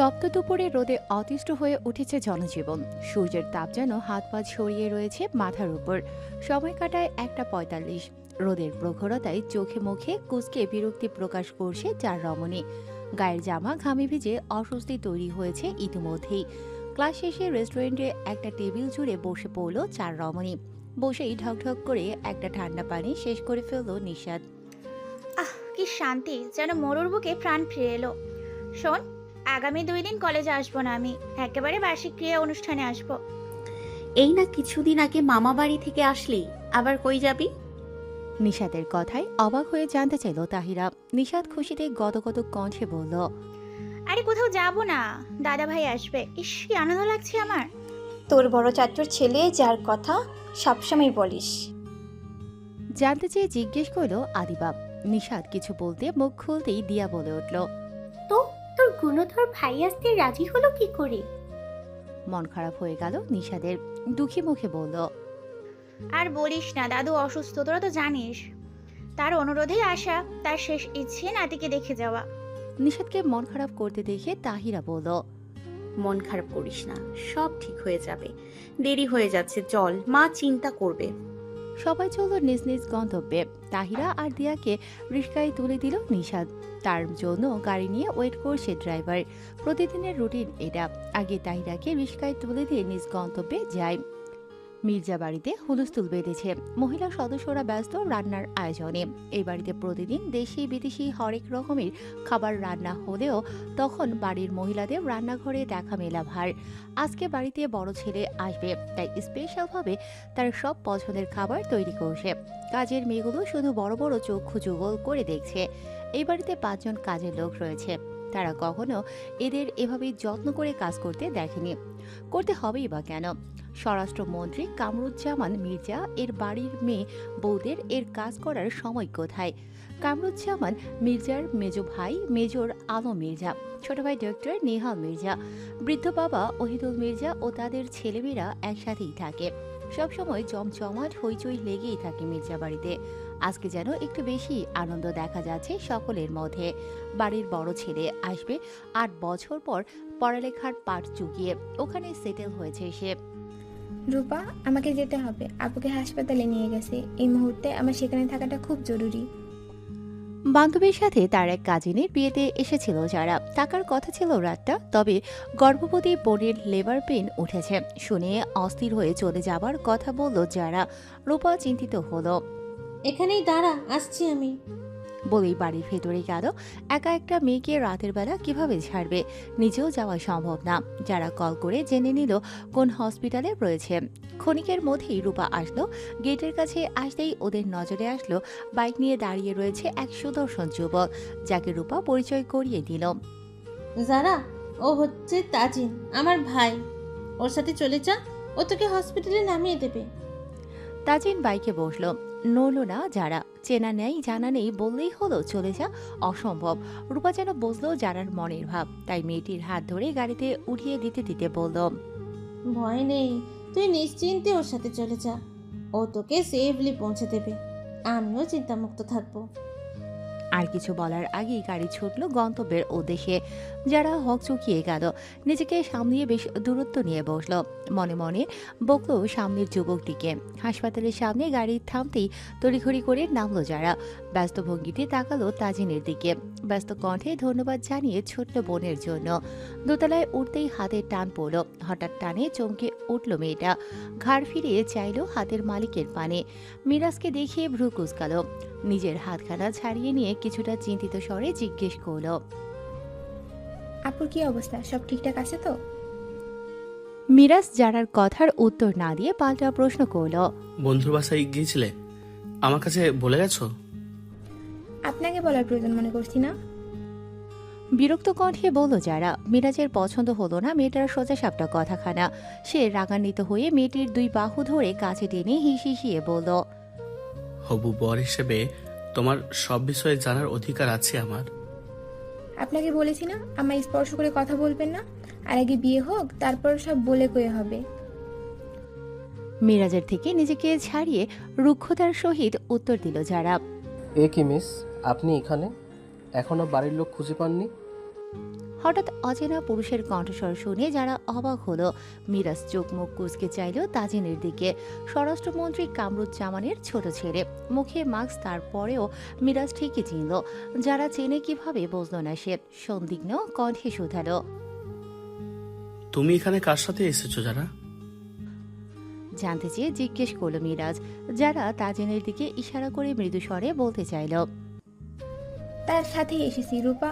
তপ্ত দুপুরে রোদে অতিষ্ঠ হয়ে উঠেছে জনজীবন। সূর্যের তাপ যেন হাত পা ছড়িয়ে রয়েছে মাথার উপর। সময় কাটায় 1:45। রোদের প্রখরতায় চোখে মুখে কুঁচকে বিরক্তি প্রকাশ করছে চার রমণী। গায়ের জামা ঘামে ভিজে অস্বস্তি তৈরি হয়েছে ইতিমধ্যেই। ক্লাস শেষে রেস্টুরেন্টে একটা টেবিল জুড়ে বসে পড়ল চার রমণী। বসেই ঢকঢক করে একটা ঠান্ডা পানি শেষ করে ফেলল নিশাদ। আহ, কি শান্তি, যেন মরুর বুকে প্রাণ ফিরে এলো। শোন, আগামী 2 দিন কলেজে আসবো না আমি, একেবারে বার্ষিক ক্রিয়া অনুষ্ঠানে আসবো। এই না কিছুদিন আগে মামা বাড়ি থেকে আসলি, আবার কই যাবি? নিশাদের কথায় অবাক হয়ে জানতে চাইল তাহিরা। নিশাদ খুশিতে গদগদ কণ্ঠে বলল, আরে কোথাও যাবো না, দাদা ভাই আসবে। ইস, কি আনন্দ লাগছে আমার। তোর বড় চাচুর ছেলে যার কথা সবসময় বলিস। জানতে চেয়ে জিজ্ঞেস করল আদিবা। নিশাদ কিছু বলতে মুখ খুলতেই দিয়া বলে উঠল, তো তোর গুণধর ভাই আসতে রাজি হলো কি করে? মন খারাপ হয়ে গেল নিশাদের। দুঃখী মুখে বলল, আর বলিস না, দাদু অসুস্থ, তোরা তো জানিস। তার অনুরোধে আসা, তার শেষ ইচ্ছে নাতিকে দেখে যাওয়া। নিশাদকে মন খারাপ করতে দেখে তাহিরা বলল, মন খারাপ করিস না, সব ঠিক হয়ে যাবে। দেরি হয়ে যাচ্ছে, চল, মা চিন্তা করবে। সবাই চলল নিজ নিজ গন্তব্যে। তাহিরা আর দিয়াকে রিস্কায় তুলে দিল নিশাদ। তার জন্য গাড়ি নিয়ে ওয়েট করছে ড্রাইভার। প্রতিদিনের রুটিন এটা। আগে তাহিরাকে রিস্কায় তুলে দিয়ে নিজ গন্তব্যে যায়। মির্জা বাড়িতে হুলস্থুল বেঁধেছে। মহিলা সদস্যরা ব্যস্ত রান্নার আয়োজনে। এই বাড়িতে প্রতিদিন দেশি বিদেশি হরেক রকমের খাবার রান্না হলেও তখন বাড়ির মহিলাদের রান্নাঘরে দেখা মেলা ভার। আজকে বাড়িতে বড় ছেলে আসবে, তাই স্পেশালভাবে তার সব পছন্দের খাবার তৈরি করছে। কাজের মেয়েগুলো শুধু বড় বড় চক্ষু যুগল করে দেখছে। এই বাড়িতে 5 জন কাজের লোক রয়েছে। তারা কখনো এদের এভাবে যত্ন করে কাজ করতে দেখেনি। করতে হবেই বা কেন? স্বরাষ্ট্রমন্ত্রী কামরুজ্জামান মির্জা এর বাড়ির মেয়ে বউদের এর কাজ করার সময় কোথায়? কামরুজ্জামান মির্জার মেজ ভাই মেজর আলম মির্জা, ছোট ভাই ডক্টর নেহাল মির্জা, বৃদ্ধ বাবা ওহিদুল মির্জা ও তাদের ছেলেমেয়েরা একসাথেই থাকে। সবসময় জমজমাট হইচই লেগেই থাকে মির্জা বাড়িতে। আজকে যেন একটু বেশি আনন্দ দেখা যাচ্ছে সকলের মধ্যে। বাড়ির বড় ছেলে আসবে 8 বছর পর, পড়ালেখার পাঠ চুকিয়ে ওখানে সেটেল হয়েছে সে। রূপা, আমাকে যেতে হবে। আপুকে হাসপাতালে নিয়ে গেছে। এই মুহূর্তে আমার সেখানে থাকাটা খুব জরুরি। বান্ধবীর সাথে তার এক কাজিনের বিয়েতে এসেছিল যারা। টাকার কথা ছিল রাতটা, তবে গর্ভবতী বোনের লেবার পেন উঠেছে শুনে অস্থির হয়ে চলে যাবার কথা বলল যারা। রূপা চিন্তিত হলো। এখানেই দাঁড়া, আসছি আমি। বলেই বাড়ির ভেতরে গেল। একা একটা মেয়েকে রাতের বেলা কিভাবে ছাড়বে? নিজেও যাওয়া সম্ভব না। যারা কল করে জেনে নিল কোন হসপিটালে রয়েছে। ক্ষণিকের মধ্যেই রূপা আসলো। গেটের কাছে আসতেই ওদের নজরে আসলো বাইক নিয়ে দাঁড়িয়ে রয়েছে এক সুদর্শন যুবক, যাকে রূপা পরিচয় করিয়ে দিল। যারা, ও হচ্ছে তাজিন, আমার ভাই। ওর সাথে চলে যা, ও তোকে হসপিটালে নামিয়ে দেবে। তাজিন বাইকে বসলো। নড়ল না যারা। চেনা নেই জানা নেই বললেই হলো চলে যা, অসম্ভব। রূপা যেন বুঝলো যারার মনের ভাব, তাই মেয়েটির হাত ধরে গাড়িতে উঠিয়ে দিতে দিতে বলল, ভয় নেই, তুই নিশ্চিন্তে ওর সাথে চলে যা। ও তোকে সেফলি পৌঁছে দেবে, আমিও চিন্তামুক্ত থাকবো। আর কিছু বলার আগেই গাড়ি ছুটল গন্তব্যের উদ্দেশ্যে। যারা হকচকিয়ে গেল। নিজেকে সামলিয়ে বেশ দূরত্ব নিয়ে বসলো। মনে মনে বকলো সামনের যুবকটিকে। হাসপাতালের সামনে গাড়ি থামতেই তড়িঘড়ি করে নামলো যারা। ব্যস্ত ভঙ্গিতে তাকালো তাজিনের দিকে। ব্যস্ত কণ্ঠে ধন্যবাদ জানিয়ে ছোট্ট বোনের জন্য। দোতলায় উঠতেই হাতের টান পড়ল। হঠাৎ টানে চমকে উঠল মেয়েটা। ঘাড় ফিরিয়ে চাইল হাতের মালিকের পানে। মিরাজকে দেখিয়ে ভ্রু কুঁচকালো। নিজের হাতখানা ছাড়িয়ে নিয়ে কিছুটা চিন্তিত স্বরে জিজ্ঞেস করল, আপুর কি অবস্থা? সব ঠিকঠাক আছে তো? মিরাজ যারার কথার উত্তর না দিয়ে পাল্টা প্রশ্ন করল, বন্ধুর বাসায় গিয়েছিলে? আমার কাছে বলে গেছো? আপনাকে বলার প্রয়োজন মনে করছি না। বিরক্ত কণ্ঠে বলল যারা। মিরাজের পছন্দ হলো না মেয়েটার সোজাসাপটা কথাখানা। সে রাগান্বিত হয়ে মেয়েটির 2 বাহু ধরে কাছে টেনে হিসিয়ে বলল, হবু বর হিসেবে তোমার সব বিষয়ে জানার অধিকার আছে আমার। আপনাকে বলেছি না আমায় স্পর্শ করে কথা বলবেন না। আর আগে বিয়ে হোক, তারপর সব বলে কয়ে হবে। মিরাজের থেকে নিজেকে ছাড়িয়ে রুক্ষতার সহিত উত্তর দিল যারা। এ কি মিস, আপনি এখানে? এখনো বাড়ির লোক খুঁজে পাননি? হঠাৎ অচেনা পুরুষের কণ্ঠস্বর শুনে যারা অবাক হলো। মিরাজ চোখ মুখ কুঁচকে চাইল তাজিনের দিকে। স্বরাষ্ট্রমন্ত্রী কামরুজ্জামানের ছোট ছেলে, মুখে মাস্ক, তারপরেও মিরাজ ঠিকই চিনল। যারা চেনে কিভাবে বুঝল না সে? সন্দিগ্ধ কণ্ঠে শুধালো, তুমি এখানে কার সাথে এসেছো যারা? জানতে চেয়ে জিজ্ঞেস করল মিরাজ। যারা তাজিনের দিকে ইশারা করে মৃদু স্বরে বলতে চাইল, তার সাথে এসেছি রূপা।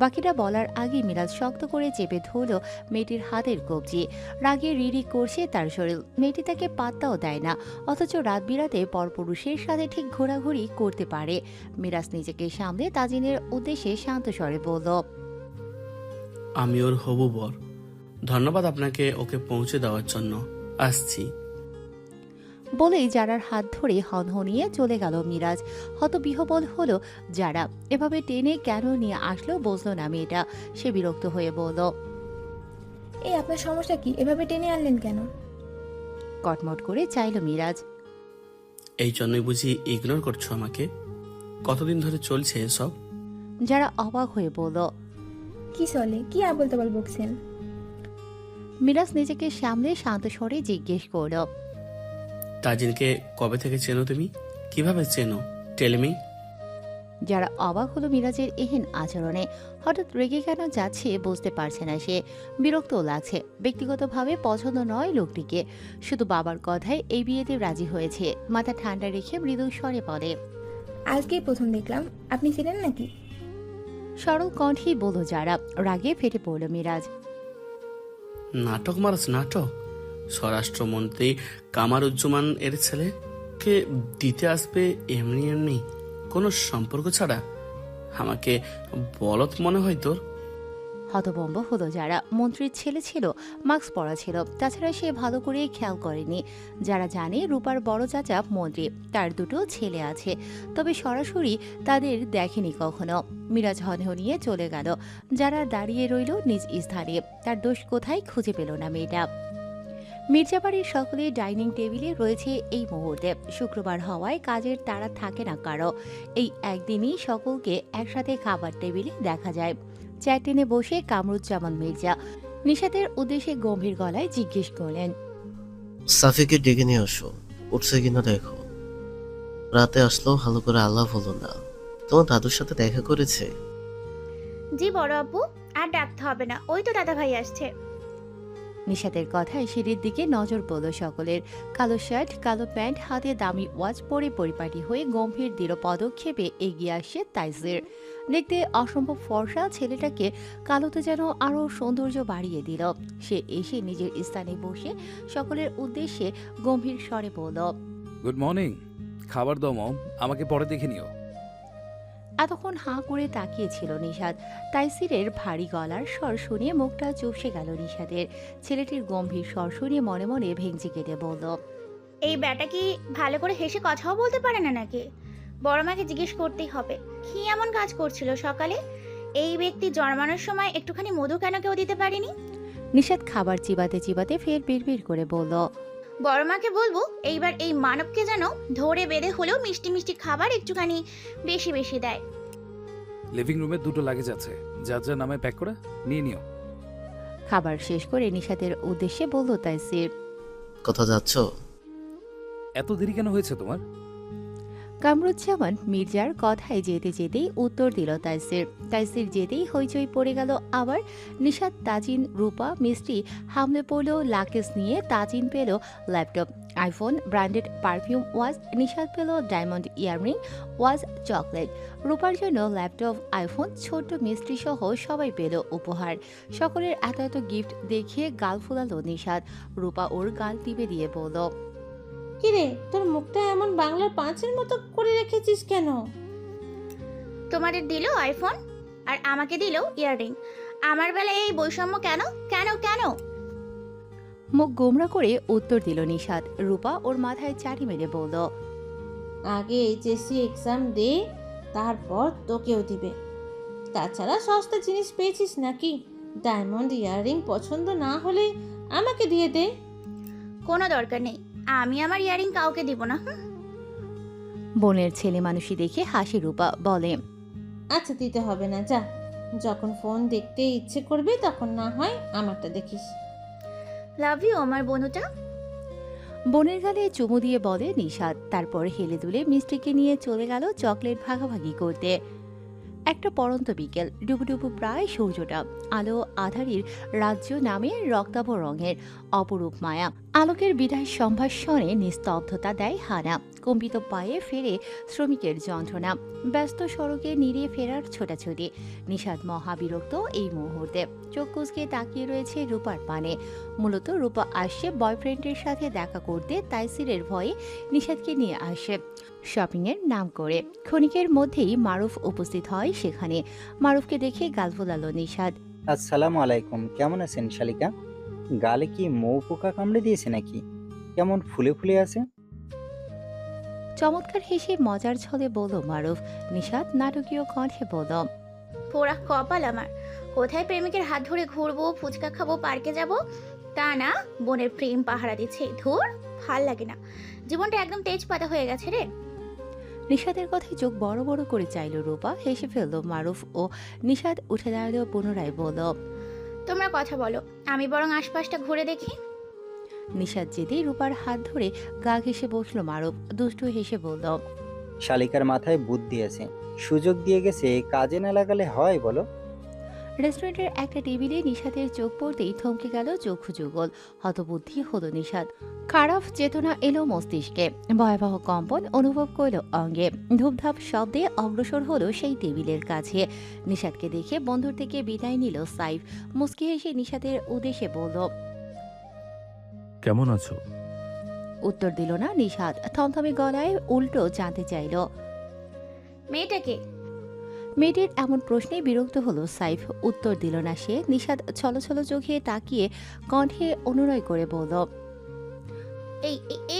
বাকিটা বলার আগে মিরাজ শক্ত করে চেপে ধরল মেয়েটির হাতের কবজি। রাগে রিরি করছে তার শরীর। মেয়েটি তাকে পাত্তাও দেয় না, অথচ রাত বিরাতে পরপুরুষের সাথে ঠিক ঘোরাঘুরি করতে পারে। মিরাজ নিজেকে সামলে তাজিনের উদ্দেশ্যে শান্ত স্বরে বলল, আমি ওর হবু বর। ধন্যবাদ আপনাকে ওকে পৌঁছে দেওয়ার জন্য। আসছি। বলেই যারার হাত ধরে হনহনিয়ে চলে গেল মিরাজ। হতবিহ্বল হলো যারা। এভাবে টেনে কেন নিয়ে আসলো বুঝলো না মেয়েটা। সে বিরক্ত হয়ে বলল, এই আপনার সমস্যা কি? এভাবে টেনে আনলেন কেন? কটমট করে চাইল মিরাজ। এই জন্যই বুঝি ইগনোর করছো আমাকে? কতদিন ধরে চলছে এসব? যারা অবাক হয়ে বলল। কি চলে? কি আবল তাবল বকছেন? মিরাজ নিজেকে সামলে শান্ত স্বরে জিজ্ঞেস করল, তাজিনকে কবে থেকে চেনো তুমি? কিভাবে চেনো? টেলমি। যারা অবাক হলো মিরাজের এহেন আচরণে। হঠাৎ রেগে কেন যাচ্ছে বুঝতে পারছে না সে। বিরক্তও লাগছে। ব্যক্তিগতভাবে পছন্দ নয় লোকটিকে, শুধু বাবার কথায় এই বিয়েতে রাজি হয়েছে। মাথা ঠান্ডা রেখে মৃদু স্বরে বলে, আজকেই প্রথম দেখলাম। আপনি ছিলেন নাকি? সরল কণ্ঠেই বলল যারা। রাগে ফেটে পড়ল মিরাজ। নাটক মারাস নাটক? স্বরাষ্ট্রমন্ত্রী কামারুজ্জামান এর ছেলেকে দিতে আসবে এমনি এমনি, কোনো সম্পর্ক ছাড়া? আমাকে বলত মনে হয় তোর? হতভম্ব হলো যারা। মন্ত্রীর ছেলে ছিল, মাস্ক পরা ছিল। তাছাড়া সে ভালো করে খেয়াল করেনি। যারা জানে রূপার বড় চাচা মন্ত্রী, তার দুটো ছেলে আছে, তবে সরাসরি তাদের দেখেনি কখনো। মিরাজ হনহনিয়ে চলে গেল। যারা দাঁড়িয়ে রইল নিজ স্থানে। তার দোষ কোথায় খুঁজে পেল না মেয়েটা। মির্জাবাড়ির সকলে ডাইনিং টেবিলে রয়েছে এই মুহূর্তে। শুক্রবার হওয়ায় কাজের তাড়া থাকে না কারো। এই একদিনই সকলকে একসাথে খাবার টেবিলে দেখা যায়। চেয়ার টেনে বসে কামরুজ্জামান মির্জা নিশাতের উদ্দেশ্যে গম্ভীর গলায় জিজ্ঞেস করলেন, সাফিকে ডেকে নিয়ে আসো, উঠছে কিনা দেখো। রাতে আসলো, ভালো করে আলাপ হলো না। তোমার দাদুর সাথে দেখা করেছে? জি বড় আব্বু, আর ডাকতে হবে না, ওই তো দাদা ভাই আসছে। নিশাতের কথায় সিঁড়ির দিকে নজর পড়ল সকলের। কালো শার্ট, কালো প্যান্ট, হাতে দামি ওয়াচ পরে পরিপাটি হয়ে গম্ভীর দৃঢ় পদক্ষেপে এগিয়ে আসছে তাইসির। দেখতে অসম্ভব ফর্সা ছেলেটাকে কালোতে যেন আরো সৌন্দর্য বাড়িয়ে দিল। সে এসে নিজের স্থানে বসে সকলের উদ্দেশ্যে গম্ভীর স্বরে বলল, গুড মর্নিং। খাবার দাও মম, আমাকে পরে দেখে নিও। এতক্ষণ হাঁ করে তাকিয়েছিল নিশাদ। তাইসিরের ভারী গলার স্বর শুনে মুখটা চুপসে গেল নিশাদের। ছেলেটির গম্ভীর স্বর শুনে মনে মনে ভেঙচি কেটে বলল, এই ব্যাটা কি ভালো করে হেসে কথাও বলতে পারে না নাকি? বড় মাকে জিজ্ঞেস করতেই হবে, কি এমন কাজ করছিল সকালে? এই ব্যক্তি জন্মানোর সময় একটুখানি মধু কেন কেউ দিতে পারেনি? নিশাদ খাবার চিবাতে চিবাতে ফের বিড়বিড় করে বলল, বড় মাকে বলবো এইবার এই মানবকে যেন ধরে বেঁধে হলেও মিষ্টি মিষ্টি খাবার একটুখানি বেশি বেশি দেয়। লিভিং রুমে দুটো লাগেজ আছে, যার যার নামে প্যাক করে নিয়ে নিও। খাবার শেষ করে নিশাতের উদ্দেশ্যে বলল তাইসির। কোথা যাচ্ছ? এত দেরি কেন হয়েছে তোমার? কামরুজ্জামান মির্জার কথায় যেতে যেতেই উত্তর দিল তাইসির। তাইসির যেতেই হইচই পড়ে গেল আবার। নিশাত, তাজিন, রূপা, মিষ্টি হামলে পড়ল লাকেজ নিয়ে। তাজিন পেল ল্যাপটপ, আইফোন, ব্র্যান্ডেড পারফিউম ওয়াজ। নিশাত পেল ডায়মন্ড ইয়াররিং, ওয়াজ, চকলেট। রূপার জন্য ল্যাপটপ, আইফোন, ছোট্ট মিষ্টি সহ সবাই পেল উপহার। সকলের এত এত গিফট দেখিয়ে গাল ফুলালো নিশাত। রূপা ওর গাল টিপে দিয়ে বলল, কিরে, তোর মুখটা এমন বাংলার পাঁচের মতো করে রেখেছিস কেন? তোমাদের দিল আইফোন আর আমাকে দিল ইয়াররিং। আমার বেলায় এই বৈষম্য কেন কেন কেন? মুখ গোমরা করে উত্তর দিল নিশাত। রূপা ওর মাথায় চাটি মেরে বলল, আগে এইচএসসি এক্সাম দে, তারপর তোকেও দিবে। তাছাড়া সস্তা জিনিস পেয়েছিস নাকি? ডায়মন্ড ইয়াররিং পছন্দ না হলে আমাকে দিয়ে দে। কোনো দরকার নেই, আমি আমার ইয়াররিং কাউকে দিব না। বোনের ছেলে মানুষই দেখে হাসি রূপা, বলে, আচ্ছা দিতে হবে না, যা। যখন ফোন দেখতে ইচ্ছে করবে তখন না হয় আমারটা দেখিস। লাভ ইউ আমার বনুটা। বোনের গালে চুমু দিয়ে বলে নিশাদ, তারপর হেলে দুলে মিষ্টিকে নিয়ে চলে গেল চকলেট ভাগাভাগি করতে। একটা পড়ন্ত বিকেল, ডুবুডুবু প্রায় সূর্যটা, আলো আধারির রাজ্য নামে রক্তাভ রঙের অপরূপ মায়া। আলোকের বিদায় সম্ভাষণে নিস্তব্ধতা দেয় হানা। কম্পিত পায়ে ফেরে শ্রমিকের যন্ত্রণা, ব্যস্ত সড়কে নিড়িয়ে ফেরার ছোটাছুটি। নিশাদ মহাবিরক্ত এই মুহূর্তে, চোখ কুঁচকে তাকিয়ে রয়েছে রূপার পানে। মূলত রূপা আসছে বয়ফ্রেন্ডের সাথে দেখা করতে, তাইসিরের ভয়ে নিশাদকে নিয়ে আসে শপিংয়ের নাম করে। ক্ষণিকের মধ্যেই মারুফ উপস্থিত হয় সেখানে। মারুফকে দেখে গাল ফোলালো নিশাদ। আসসালামু আলাইকুম, কেমন আছেন শালিকা? গালে কি মৌ পোকা কামড়ে দিয়েছে নাকি? কেমন ফুলে ফুলে আছে? চমৎকার হেসে মজার ছলে বলল মারুফ। নিশাদ নাটকীয় কণ্ঠে বলল, পোড়া কপাল আমার। কোথায় প্রেমিকের হাত ধরে ঘুরবো, ফুচকা খাবো, পার্কে যাব, তা না বোনের প্রেম পাহারা দিচ্ছে। ধুর, ভাল লাগে না, জীবনটা একদম তেজপাতা হয়ে গেছে রে। নিশাদের কথায় চোখ বড় বড় করে চাইল রূপা। হেসে ফেলল মারুফ ও নিশাদ উঠে দাঁড়ালো। পুনরায় বলল, তোমরা কথা বলো, আমি বরং আশপাশটা ঘুরে দেখি। নিশাদ যেতেই রূপার হাত ধরে গা ঘেসে বসলো মারুফ। দুষ্টু হেসে বলল, শালিকার মাথায় বুদ্ধি আছে, সুযোগ দিয়ে গেছে, কাজে না লাগালে হয় বলো? রেস্টুরেন্টের একটা টেবিলে নিশাদের চোখ পড়তেই থমকে গেল চক্ষু যুগল। হতবুদ্ধি হলো নিশাদ। খারাপ চেতনা এলো মস্তিষ্কে, ভয়াবহ কম্পন অনুভব করল অঙ্গে। ধূপধাপ শব্দে অগ্রসর হলো সেই টেবিলের কাছে। নিশাদকে দেখে বন্ধুর থেকে বিদায় নিল সাইফ। মুচকি হেসে নিশাদের উদ্দেশ্যে বলল, কেমন আছো? উত্তর দিল না নিশাদ। থমথমে গলায় উল্টো জানতে চাইল, মেয়েটাকে? মেয়েটির এমন প্রশ্নে বিরক্ত হলো সাইফ। উত্তর দিল না সে। নিশাদ ছলছল চোখে তাকিয়ে কণ্ঠে অনুনয় করে বলল,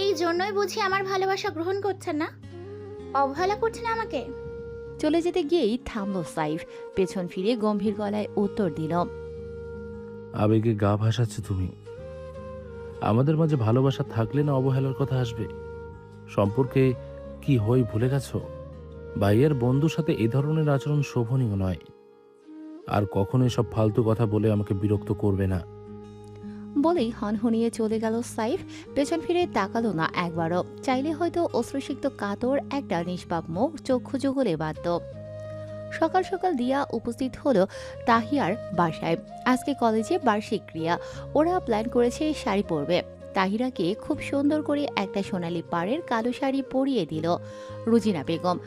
এই জন্যই বুঝি আমার ভালোবাসা গ্রহণ করছেন না, অবহেলা করছেন আমাকে? চলে যেতে গিয়েই থামল সাইফ। পেছন ফিরে গম্ভীর গলায় উত্তর দিল, আবেগে গা ভাসাচ্ছ তুমি। আমাদের মাঝে ভালোবাসা থাকলে না অবহেলার কথা আসবে? সম্পর্কে কি হই ভুলে গেছো? ভাইয়ের বন্ধুর সাথে এই ধরনের আচরণ শোভনীয় নয়। আর কখনো এসব ফালতু কথা বলে আমাকে বিরক্ত করবে না। বলেই হনহনিয়ে চলে গেল সাইফ। পেছন ফিরে তাকালো না একবারও। চাইলে হয়তো অশ্রুসিক্ত কাতর একটা নিষ্পাপ মুখ চক্ষু যুগলে বাঁধত। সকাল সকাল দিয়া উপস্থিত হলো তাহিয়ার বাসায়। আজকে কলেজে বার্ষিক ক্রিয়া। ওরা প্ল্যান করেছে শাড়ি পরবে। তাহিরাকে খুব সুন্দর করে একটা সোনালি পাড়ের কালো শাড়ি পরিয়ে দিল রুজিনা বেগম।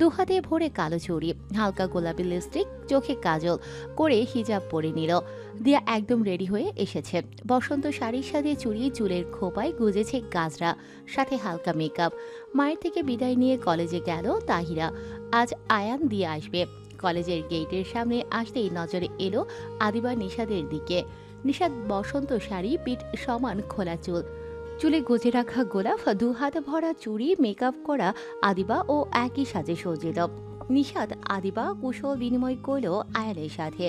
দুহাতে ভরে কালো চুড়ি, হালকা গোলাপি লিপস্টিক, চোখে কাজল করে হিজাব পরে নিল। দিয়া একদম রেডি হয়ে এসেছে। বসন্ত শাড়ির সাথে চুড়ি, চুলের খোপায় গুজেছে গাজরা, সাথে হালকা মেকআপ। মায়ের থেকে বিদায় নিয়ে কলেজে গেল তাহিরা। আজ আয়ান দিয়ে আসবে। কলেজের গেটের সামনে আসতেই নজরে এলো আদিবা নিশাদের দিকে। নিশাদ বসন্ত শাড়ি, পিঠ সমান খোলা চুল, চুলে গুজে রাখা গোলাপ, দু হাত ভরা চুড়ি, মেকআপ করা আদিবা ও একই সাজে সজিল। নিশাদ আদিবা কুশল বিনিময় করল আয়ানের সাথে।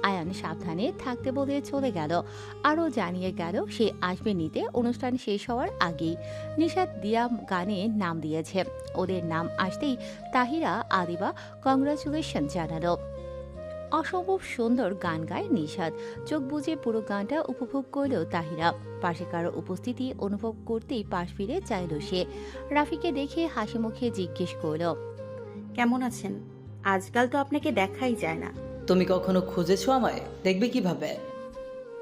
আয়ান সাবধানে থাকতে বলে চলে গেল। আরও জানিয়ে গেল সে আসবে নিতে অনুষ্ঠান শেষ হওয়ার আগেই। নিশাদ দিয়া গানে নাম দিয়েছে। ওদের নাম আসতেই তাহিরা আদিবা কংগ্রাচুলেশন জানালো। অসম্ভব সুন্দর গান গায় নিশাদ। চোখ বুজে পুরো গানটা উপভোগ করল তাহিরা। পাশে কারো উপস্থিতি অনুভব করতেই পাশ ফিরে চাইল সে। রাফিকে দেখে হাসি মুখে জিজ্ঞেস করল, কেমন আছেন? আজকাল তো আপনাকে দেখাই যায় না। তুমি কখনো খুঁজেছো আমায়? দেখবে কিভাবে?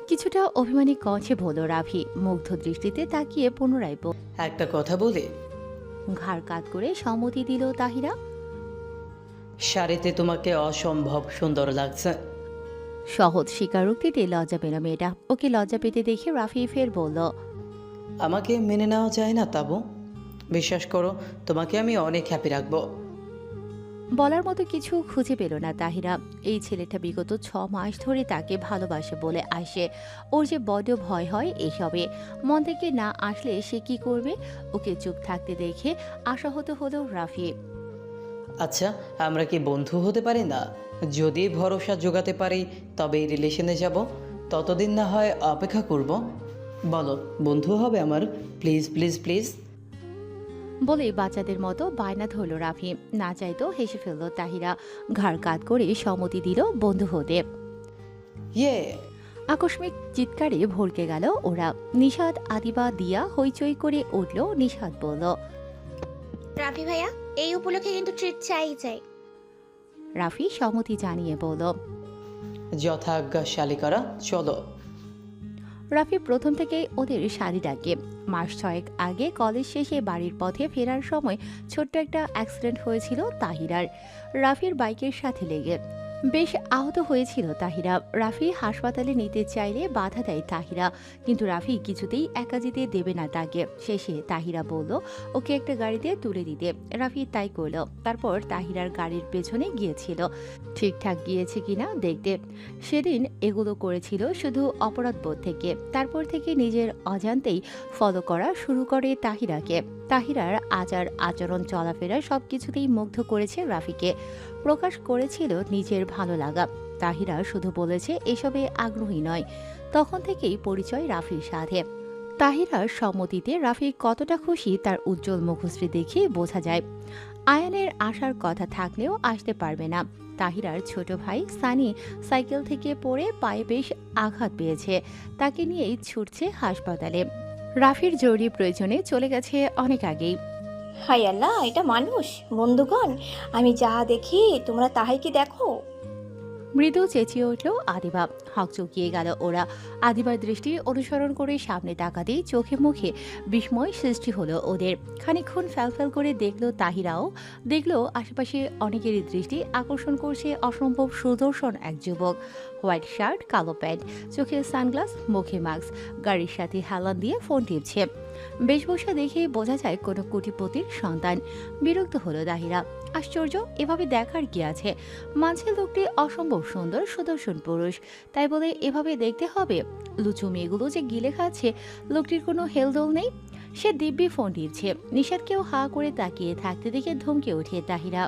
কিছুটা অভিমানী কণ্ঠে বলল রাফি। মুগ্ধ দৃষ্টিতে তাকিয়ে পুনরায় একটা কথা বলি। ঘাড় কাত করে সম্মতি দিল তাহিরা। শাড়িতে তোমাকে অসম্ভব সুন্দর লাগছে। সহজ স্বীকারোক্তিতে লজ্জা পেল মেয়েটা। ওকে লজ্জা পেতে দেখে রাফি ফের বলল, আমাকে মেনে নেওয়া যায় না তাবু। বিশ্বাস করো, তোমাকে আমি অনেক হ্যাপি রাখবো। বলার মতো কিছু খুঁজে পেল না তাহিরা। এই ছেলেটা বিগত 6 মাস ধরে তাকে ভালোবাসে বলে আসে। ওর যে বড্ড ভয় হয় এসবে। মন থেকে না আসলে সে কি করবে? ওকে চুপ থাকতে দেখে আশাহত হলো রাফি। আচ্ছা, আমরা কি বন্ধু হতে পারি না? যদি ভরসা জোগাতে পারি তবে এই রিলেশনে যাব। ততদিন না হয় অপেক্ষা করব। বলো, বন্ধু হবে আমার? Please please please. বলে বাচ্চাদের মতো বায়না ধরল রাফি। না চাইতেও হেসে ফেলল তাহিরা। ঘাড় কাত করে সম্মতি দিল বন্ধু হতে। ইয়ে আকস্মিক চিৎকারে ভড়কে গেল ওরা। নিশাদ, আদিবা, দিয়া হইচই করে উঠল। নিশাদ বলল, রাফি ভাইয়া, এই উপলক্ষে কিন্তু ট্রিট চাই চাই। রাফি সম্মতি জানিয়ে বলল। যথাজ্ঞা শালিকারা, চলো। রাফি প্রথম থেকেই ওদের শাড়ি ডাকে। মাস 6 আগে কলেজ শেষে বাড়ির পথে ফেরার সময় ছোট্ট একটা অ্যাক্সিডেন্ট হয়েছিল তাহিরার, রাফির বাইকের সাথে লেগে। বেশ আহত হয়েছিল তাহিরা। রাফি হাসপাতালে নিতে চাইলে বাধা দেয় তাহিরা, কিন্তু রাফি কিছুতেই একা যেতে দেবে না তাকে। শেষে তাহিরা বলল ওকে একটা গাড়িতে তুলে দিতে। রাফি তাই করল। তারপর তাহিরার গাড়ির পেছনে গিয়েছিল ঠিকঠাক গিয়েছে কিনা দেখতে। সেদিন এগুলো করেছিল শুধু অপরাধবোধ থেকে। তারপর থেকে নিজের অজান্তেই ফলো করা শুরু করে তাহিরাকে। তাহিরার আচরণ, চলাফেরা সবকিছুতেই মুগ্ধ করেছে রাফিকে। প্রকাশ করেছিল নিজের ভালো লাগা। তাহিরা শুধু বলেছে এসবে আগ্রহী নয়। তখন থেকেই পরিচয় রাফির সাথে। তাহিরার সম্মতিতে রাফি কতটা খুশি তার উজ্জ্বল মুখশ্রী দেখে বোঝা যায়। আয়ানের আসার কথা থাকলেও আসতে পারবে না। তাহিরার ছোট ভাই সানি সাইকেল থেকে পড়ে পায়ে বেশ আঘাত পেয়েছে। তাকে নিয়েই ছুটছে হাসপাতালে। রাফির জরুরি প্রয়োজনে চলে গেছে অনেক আগেই। হাই আল্লাহ, এটা মানুষ? বন্ধুগণ, আমি যাহা দেখি তোমরা তাহাই কি দেখো? মৃদু চেঁচিয়ে উঠল আদিবা। হকচকিয়ে গেল ওরা। আদিবার দৃষ্টি অনুসরণ করে সামনে তাকাতেই চোখে মুখে বিস্ময় সৃষ্টি হলো ওদের। খানিকক্ষণ ফ্যালফ্যাল করে দেখলো তাহিরাও। দেখলো আশেপাশে অনেকেরই দৃষ্টি আকর্ষণ করছে অসম্ভব সুদর্শন এক যুবক। হোয়াইট শার্ট, কালো প্যান্ট, চোখে সানগ্লাস, মুখে মাস্ক, গাড়ির সাথে হেলান দিয়ে ফোন টিপছে। বেশভূষা দেখে বোঝা যায় কোনো কোটিপতির সন্তান। বিরক্ত হলো তাহিরা। আশ্চর্য, এভাবে দেখার কি আছে? মাঝে লোকটি অসম্ভব সুন্দর সুদর্শন পুরুষ, তাই বলে এভাবে দেখতে হবে? লুচু মেয়েগুলো যে গিলে খাচ্ছে, লোকটির কোনো হেলদোল নেই। সে দিব্যি ফোন টিপছে। নিষাদকেও হা করে তাকিয়ে থাকতে দেখে ধমকে ওঠে তাহিরা।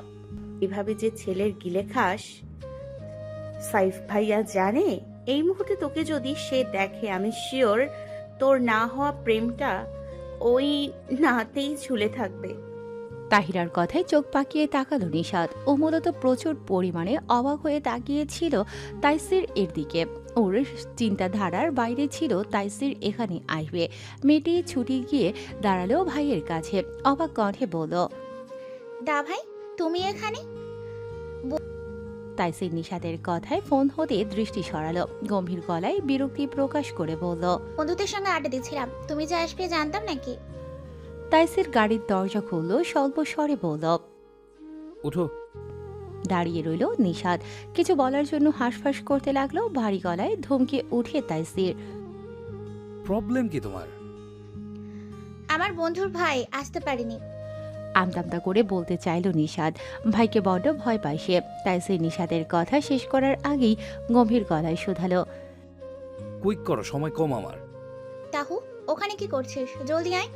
এভাবে যে ছেলের গিলে খাস, সাইফ ভাইয়া জানে? এই মুহূর্তে তোকে যদি সে দেখে, আমি শিওর তোর না হওয়া প্রেমটা ওই নাতেই ঝুলে থাকবে। তাহিরার কথায় চোখ পাকিয়ে তাকালো নিষাদ। ও মূলত প্রচুর পরিমাণে অবাক হয়ে তাকিয়েছিল তাইসির এর দিকে। ওর চিন্তাধারার বাইরে ছিল তাইসির এখানে আসবে। মেয়েটি ছুটি গিয়ে দাঁড়ালো ভাইয়ের কাছে। অবাক কণ্ঠে বলল, দা ভাই, তুমি এখানে? তাইসির নিষাদের কথায় ফোন হতে দৃষ্টি সরালো। গম্ভীর গলায় বিরক্তি প্রকাশ করে বলল, বন্ধুদের সঙ্গে আড্ডা দিচ্ছিলাম, তুমি যে আসবে জানতাম নাকি? তাইসির গাড়ির দরজা খুলল, স্বল্প স্বরে বলল। উঠো। দাঁড়িয়ে রইল নিষাদ। কিছু বলার জন্য হাঁসফাঁস করতে লাগলো। ভারী গলায় ধমকে উঠে তাইসির। প্রবলেম কি তোমার? আমার বন্ধুর ভাই আসতে পারেনি। আমতামতা করে বলতে চাইল নিষাদ। ভাইকে বড্ড ভয় পায় সে। তাইসির নিষাদের কথা শেষ করার আগেই গম্ভীর গলায় শোধালো, কুইক করো, সময় কম আমার। তাহু, ওখানে কি করছিস? জলদি আয়।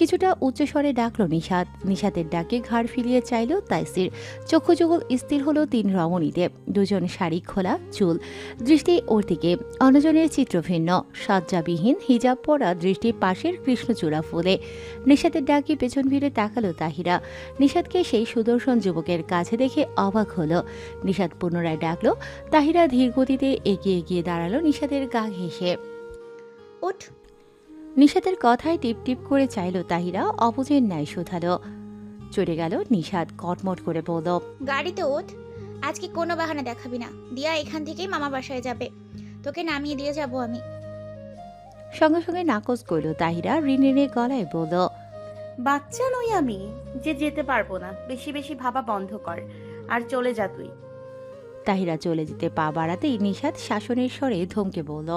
কিছুটা উচ্চস্বরে ডাকলো নিষাদ। নিষাদের ডাকে ঘাড় ফিরিয়ে চাইল তাইসির। চক্ষু যুগল স্থির হলো 3 রমণীতে। দুজন শাড়ি খোলা, চুল, দৃষ্টি ওর দিকে। অন্যজনের চিত্র ভিন্ন, সজ্জাবিহীন হিজাব পরা, দৃষ্টি পাশের কৃষ্ণচূড়া ফুলে। নিষাদের ডাকে পেছন ফিরে তাকালো তাহিরা। নিষাদকে সেই সুদর্শন যুবকের কাছে দেখে অবাক হলো। নিষাদ পুনরায় ডাকলো। তাহিরা ধীর গতিতে এগিয়ে গিয়ে দাঁড়ালো নিষাদের গা ঘেঁষে। উঠ। নিষাদের কথায় টিপ টিপ করে চাইল তাহিরা। অবুঝের ন্যায় শোধালো। চলে গেল নিষাদ। কটমট করে বলল, গাড়িতে ওঠ। আজকে কোনো বাহানা দেখাবি না। দিয়া এখান থেকেই মামা বাসায় যাবে, তোকে নামিয়ে দিয়ে যাব আমি। সঙ্গে সঙ্গে নাকচ করল তাহিরা। ঋণে গলায় বলল, বাচ্চা নই আমি যে যেতে পারবো না। বেশি বেশি ভাবা বন্ধ কর আর চলে যা তুই। তাহিরা চলে যেতে পা বাড়াতেই নিষাদ শাসনের স্বরে ধমকে বলল,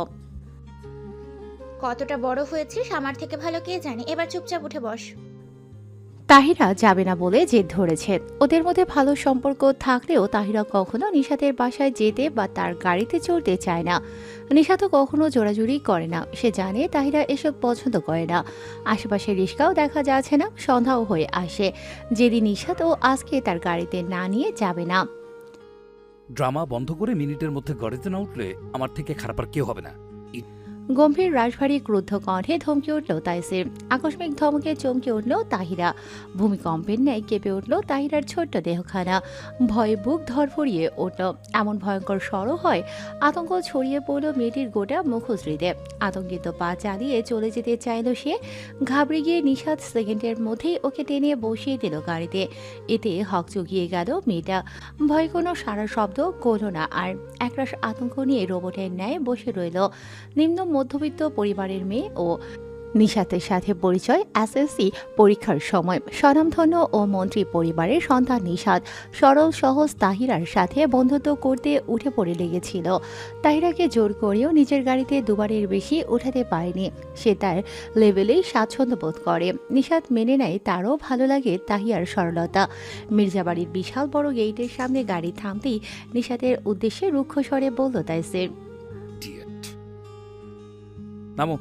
কতটা বড় হয়েছিস আমার থেকে ভালো কে জানে। এবার চুপচাপ উঠে বস। তাহিরা যাবে না বলে জেদ ধরেছে। ওদের মধ্যে ভালো সম্পর্ক থাকলেও তাহিরা কখনো নিষাদের বাসায় যেতে বা তার গাড়িতে চড়তে চায় না। নিষাদও কখনো জোরাজুরি করে না। সে জানে তাহিরা এসব পছন্দ করে না। আশেপাশে রিস্কাও দেখা যাচ্ছে না। সন্ধ্যাও হয়ে আসে। যেদিন নিষাদ ও আজকে তার গাড়িতে না নিয়ে যাবে না। ড্রামা বন্ধ করে মিনিটের মধ্যে গাড়িতে না উঠলে আমার থেকে খারাপ আর কেউ হবে না। গম্ভীর রাশভারী ক্রুদ্ধ কণ্ঠে ধমকে উঠল তাইসির। আকস্মিক ধমকে চমকে উঠল তাহিরা। ভূমিকম্পের ন্যায় কেঁপে উঠল তাহিরার ছোট্ট দেহখানা। ভয়ে বুক ধরফরিয়ে উঠল। এমন ভয়ঙ্কর সরো হয় আতঙ্ক ছড়িয়ে পড়ল মেয়েটির গোটা মুখশ্রীতে। আতঙ্কিত পা চালিয়ে চলে যেতে চাইল সে। ঘাবড়ে গিয়ে নিশাদ সেকেন্ডের মধ্যেই ওকে টেনে বসিয়ে দিল গাড়িতে। এতে হকচকিয়ে গেল মেয়েটা। ভয়ে কোনো সারা শব্দ করল না আর। একরাশ আতঙ্ক নিয়ে রোবটের ন্যায় বসে রইল। নিম্ন মধ্যবিত্ত পরিবারের মেয়ে ও নিশাতের সাথে পরিচয় এসএসসি পরীক্ষার সময়। স্বনামধন্য ও মন্ত্রী পরিবারের সন্তান নিশাত সরল সহজ তাহিরার সাথে বন্ধুত্ব করতে উঠে পড়ে লেগেছিল। তাহিরাকে জোর করেও নিজের গাড়িতে দুবারের বেশি উঠাতে পারেনি। সে তার লেভেলেই স্বাচ্ছন্দ্য বোধ করে। নিশাত মেনে নেয় তারও ভালো লাগে তাহিয়ার সরলতা। মির্জাবাড়ির বিশাল বড় গেইটের সামনে গাড়ি থামতেই নিশাতের উদ্দেশ্যে রুক্ষ স্বরে বলল তাইসির। নামো।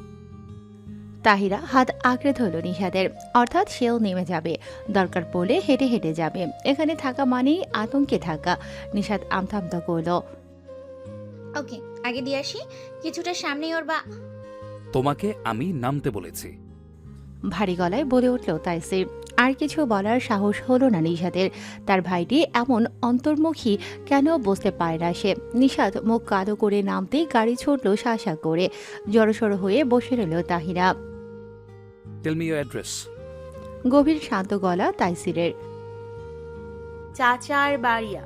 তাহিরা হাত আঁকড়ে ধরল নিশাদের। অর্থাৎ সেও নেমে যাবে, দরকার পড়লে হেঁটে হেঁটে যাবে। এখানে থাকা মানেই আতঙ্কে থাকা। নিশাদ আমতা আমতা করল। ওকে, আগে দিয়ে আসি, কিছুটা সামনেই ওর বা। তোমাকে আমি নামতে বলেছি। ভারী গলায় বলে উঠল তাইসির। আর কিছু বলার সাহস হলো না নিশাদের। তার ভাইটি এমন অন্তর্মুখী কেন বুঝতে পারে না সে। নিশাদ মুখ কালো করে নামতেই গাড়ি ছুটল শাসা করে। জড়সড় হয়ে বসে রইল Tahira. Tell me your address. গভীর শান্ত গলা তাইসিরের। চাচার বাড়িয়া।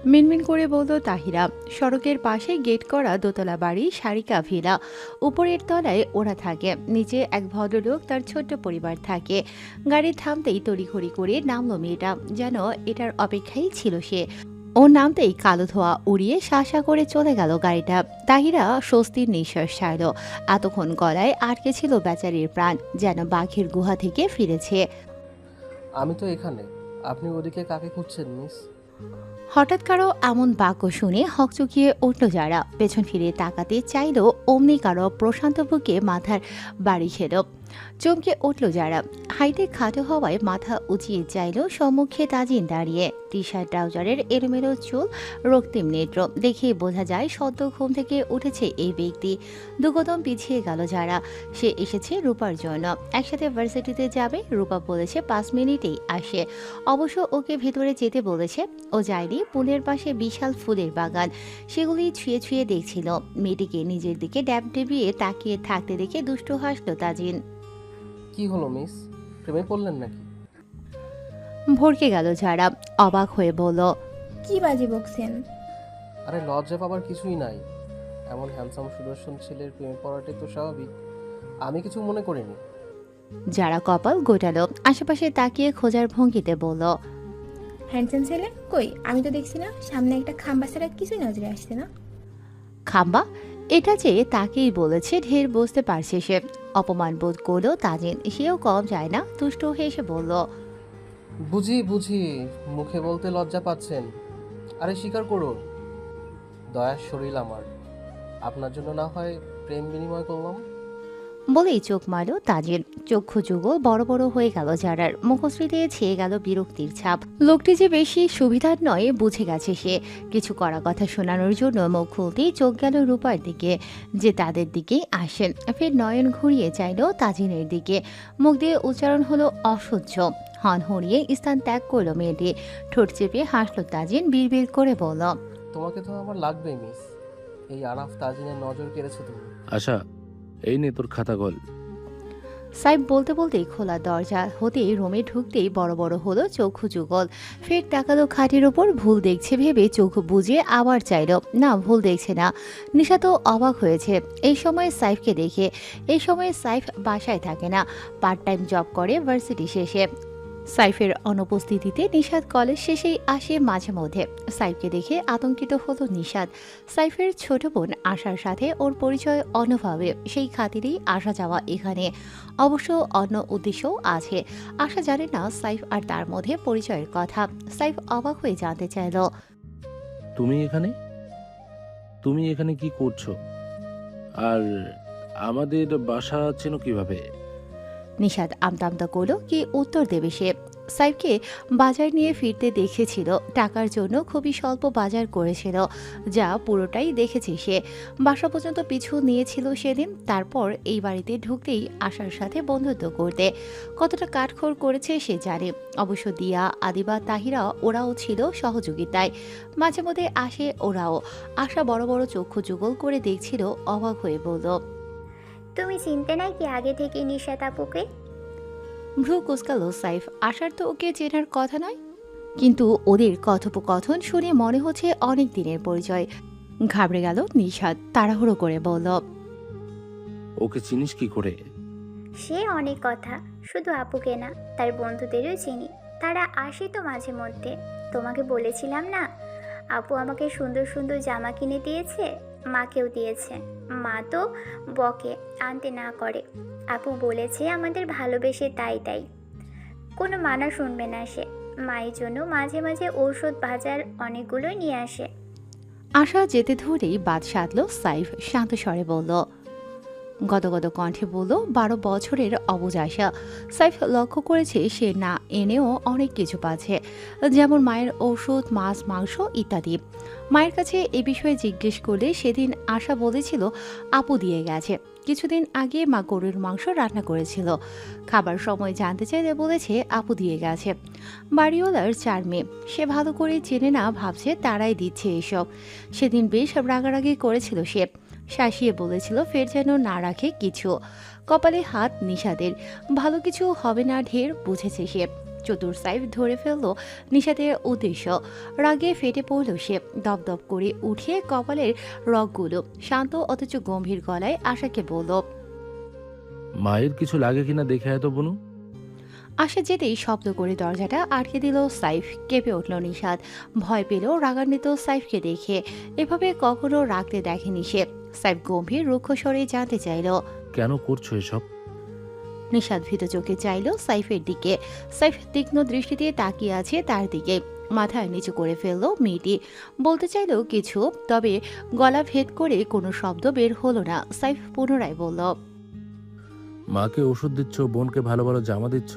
মিনমিন করে বলল তাহিরা। সড়কের পাশে গেট করা দোতলা বাড়ি, সারিকা ভিলা। উপরের তলায় ওরা থাকে, নিচে এক ভদ্রলোক তার ছোট্ট পরিবার থাকে। গাড়ি থামতেই তড়িঘড়ি করে নামলো মেয়েটা, যেন এটার অপেক্ষাই ছিল সে। ও নামতেই কালো ধোয়া উড়িয়ে শাসা করে চলে গেল গাড়িটা। তাহিরা স্বস্তির নিঃশ্বাস ছাড়ল। এতক্ষণ গলায় আটকে ছিল বেচারির প্রাণ, যেন বাঘের গুহা থেকে ফিরেছে। আমি তো এখানে, আপনি ওদিকে কাকে খুঁজছেন মিস? হঠাৎ কারো এমন বাক্য শুনে হকচকিয়ে উঠল যারা। পেছন ফিরে তাকাতে চাইল, অমনি কারো প্রশান্ত বুকে মাথার বাড়ি খেল। চমকে উঠল যারা। হাইটে খাটো হওয়ায় মাথা উঁচিয়ে চাইল সম্মুখে তাজিন দাঁড়িয়ে। টি শার্ট ট্রাউজারের এলোমেলো চুল, রক্তিম নেত্র, দেখে বোঝা যায় সদ্য ঘুম থেকে উঠেছে এই ব্যক্তি। দুকদম পিছিয়ে গেল যারা। সে এসেছে রূপার জন্য, একসাথে ভার্সিটিতে যাবে। রূপা বলেছে 5 মিনিটেই আসে। অবশ্য ওকে ভেতরে যেতে বলেছে। ও যায়নি। পুলের পাশে বিশাল ফুলের বাগান, সেগুলি ছুঁয়ে ছুঁয়ে দেখছিল। মেয়েটিকে নিজের দিকে ড্যাব ডেবিয়ে তাকিয়ে থাকতে দেখে দুষ্ট হাসল তাজিন। কি হলো মিস, প্রেমে পড়লেন নাকি? ভরকে গেল যারা, অবাক হয়ে বলল। কি বাজে বকছেন? আরে লজ্জা পাবার কিছুই নাই, এমন হ্যান্ডসাম সুদর্শন ছেলের প্রেমে পড়াটাই তো স্বাভাবিক। আমি কিছু মনে করিনি। যারা কপাল গোটালো, আশেপাশে তাকিয়ে খোঁজার ভঙ্গিতে বলল। হ্যান্ডসাম ছেলে কই? আমি তো দেখছি না। সামনে একটা খাম্বা ছাড়া কিছুই নজরে আসছে না। খাম্বা? এটা যে তাকেই বলেছে ঢের বুঝতে পারছে সে। অপমান বোধ করলো তাজিন। সেও কম যায় না, তুষ্ট হেসে বলল। বুঝি বুঝি, মুখে বলতে লজ্জা পাচ্ছেন। আরে স্বীকার করুন, দয়ার শরীর আমার, আপনার জন্য না হয় প্রেম বিনিময় করলাম। বলেই চোখ মারল তাজিন। চক্ষু যুগল বড় বড় হয়ে গেল যারার। মুখশ্রীতে ছেয়ে গেল বিরক্তির ছাপ। লোকটি যে বেশি সুবিধার নয় বুঝে গেছে সে। কিছু করা কথা শোনানোর জন্য মুখ খুলতেই চোখ গেল রূপার দিকে, যে তাদের দিকেই আসেন। ফের নয়ন ঘুরিয়ে চাইল তাজিনের দিকে। মুখ দিয়ে উচ্চারণ হলো অসহ্য। হন হরিয়ে স্থান ত্যাগ করলো মেয়েটি। ঠোঁট চেপে হাসল তাজিন, বিড়বিড় করে বলল। তোমাকে তো আমার লাগবেই মিস, এই আরাফ তাজিনের নজর কেড়েছো তুমি। আশা, এই নে তোর খাতা গল। সাইব বলতে বলতেই খোলা দরজা হতে রুমে ঢুকতেই বড় বড় হলো চক্ষু যুগল। ফের তাকালো খাটের ওপর। ভুল দেখছে ভেবে চোখ বুজে আবার চাইল, না ভুল দেখছে না। নিশা তো অবাক হয়েছে এই সময় সাইফকে দেখে। এই সময় সাইফ বাসায় থাকে না, পার্ট টাইম জব করে ভার্সিটি শেষে। সাইফের অনুপস্থিতিতে নিশাদ কলেজ শেষেই আসে মাঝে মধ্যে। সাইফকে দেখে আতঙ্কিত হলো নিশাদ। সাইফের ছোট বোন আশার সাথে ওর পরিচয় অন্যভাবে, সেই খাতিরেই আসা যাওয়া এখানে। অবশ্য অন্য উদ্দেশ্যও আছে। আশা জানে না সাইফ আর তার মধ্যে পরিচয়ের কথা। সাইফ অবাক হয়ে জানতে চাইল। তুমি এখানে? তুমি এখানে কি করছো? আর আমাদের বাসা চেনো কিভাবে? নিশাদ আমতা আমতা করলো, কি উত্তর দেবে সে। সাইফকে বাজার নিয়ে ফিরতে দেখেছিল। টাকার জন্য খুবই স্বল্প বাজার করেছিল, যা পুরোটাই দেখেছে সে। বাসা পর্যন্ত পিছু নিয়েছিল সেদিন। তারপর এই বাড়িতে ঢুকতেই আশার সাথে বন্ধুত্ব করতে কতটা কাঠখড় করেছে সে জানে। অবশ্য দিয়া, আদিবা, তাহিরা ওরাও ছিল সহযোগিতায়। মাঝে মধ্যে আসে ওরাও। আশা বড় বড় চক্ষু যুগল করে দেখছিল, অবাক হয়ে বলল, তুমি চিনতে নাকি আগে থেকে নিশাত আপুকে? ভ্রু কুচকালো সাইফ। আশার তো ওকে চেনার কথা নয়, কিন্তু ওদের কথোপকথন শুনে মনে হচ্ছে অনেক দিনের পরিচয়। ঘাবড়ে গেল নিশাত, তাড়াহুড়ো করে বলল, ওকে চিনিস কি করে? সে অনেক কথা, শুধু আপুকে না, তার বন্ধুদেরও চিনি। তারা আসে তো মাঝে মধ্যে। তোমাকে বলেছিলাম না, আপু আমাকে সুন্দর সুন্দর জামা কিনে দিয়েছে, মাকেও দিয়েছে। মা তো বকে, আনতে না করে। আপু বলেছে আমাদের ভালোবেসে তাই তাই, কোনো মানা শুনবে না সে। মায়ের জন্য মাঝে মাঝে ঔষধ বাজার অনেকগুলোই নিয়ে আসে। আশা যেতে ধরেই বাদ সাধল সাইফ, শান্ত স্বরে বলল, গদগদ কণ্ঠে বলল, 12 বছরের অবুঝ আশা। সাইফ লক্ষ্য করেছে সে না এনেও অনেক কিছু পাচ্ছে, যেমন মায়ের ঔষধ, মাছ, মাংস ইত্যাদি। মায়ের কাছে এ বিষয়ে জিজ্ঞেস করলে সেদিন আশা বলেছিল আপু দিয়ে গেছে। কিছুদিন আগে মা গরুর মাংস রান্না করেছিল। খাবার সময় জানতে চাইলে বলেছে আপু দিয়ে গেছে। বাড়িওয়ালার 4 মেয়ে, সে ভালো করে চেনে না, ভাবছে তারাই দিচ্ছে এসব। সেদিন বেশ রাগারাগি করেছিল সে, শাসিয়ে বলেছিল ফের যেন না রাখে কিছু। কপালে হাত নিশাদের, ভালো কিছু হবে না ঢের বুঝেছে সে। চতুর সাইফ ধরে ফেলল নিশাদের উদ্দেশ্য। রাগে ফেটে পড়ল সে, দপদপ করে উঠিয়ে কপালের রগগুলো শান্ত অথচ গম্ভীর গলায় আশাকে বলল, মায়ের কিছু লাগে কিনা দেখে এত বনু। আশা যেতেই শব্দ করে দরজাটা আটকে দিল সাইফ। কেঁপে উঠল নিশাদ, ভয় পেল রাগান্বিত সাইফকে দেখে। এভাবে কখনো রাগতে দেখেনি সে। সাইফ গম্ভীর রুক্ষ স্বরে জানতে চাইল, কেন করছো এসব? নিশাদ ভীত চোখে চাইল সাইফের দিকে। সাইফ তীক্ষ্ণ দৃষ্টিতে তাকিয়ে আছে তার দিকে। মাথায় নিচু করে ফেলল মেয়েটি। বলতে চাইল কিছু, তবে গলা ভেদ করে কোনো শব্দ বের হলো না। সাইফ পুনরায় বলল, মাকে ওষুধ দিচ্ছ, বোনকে ভালো ভালো জামা দিচ্ছ,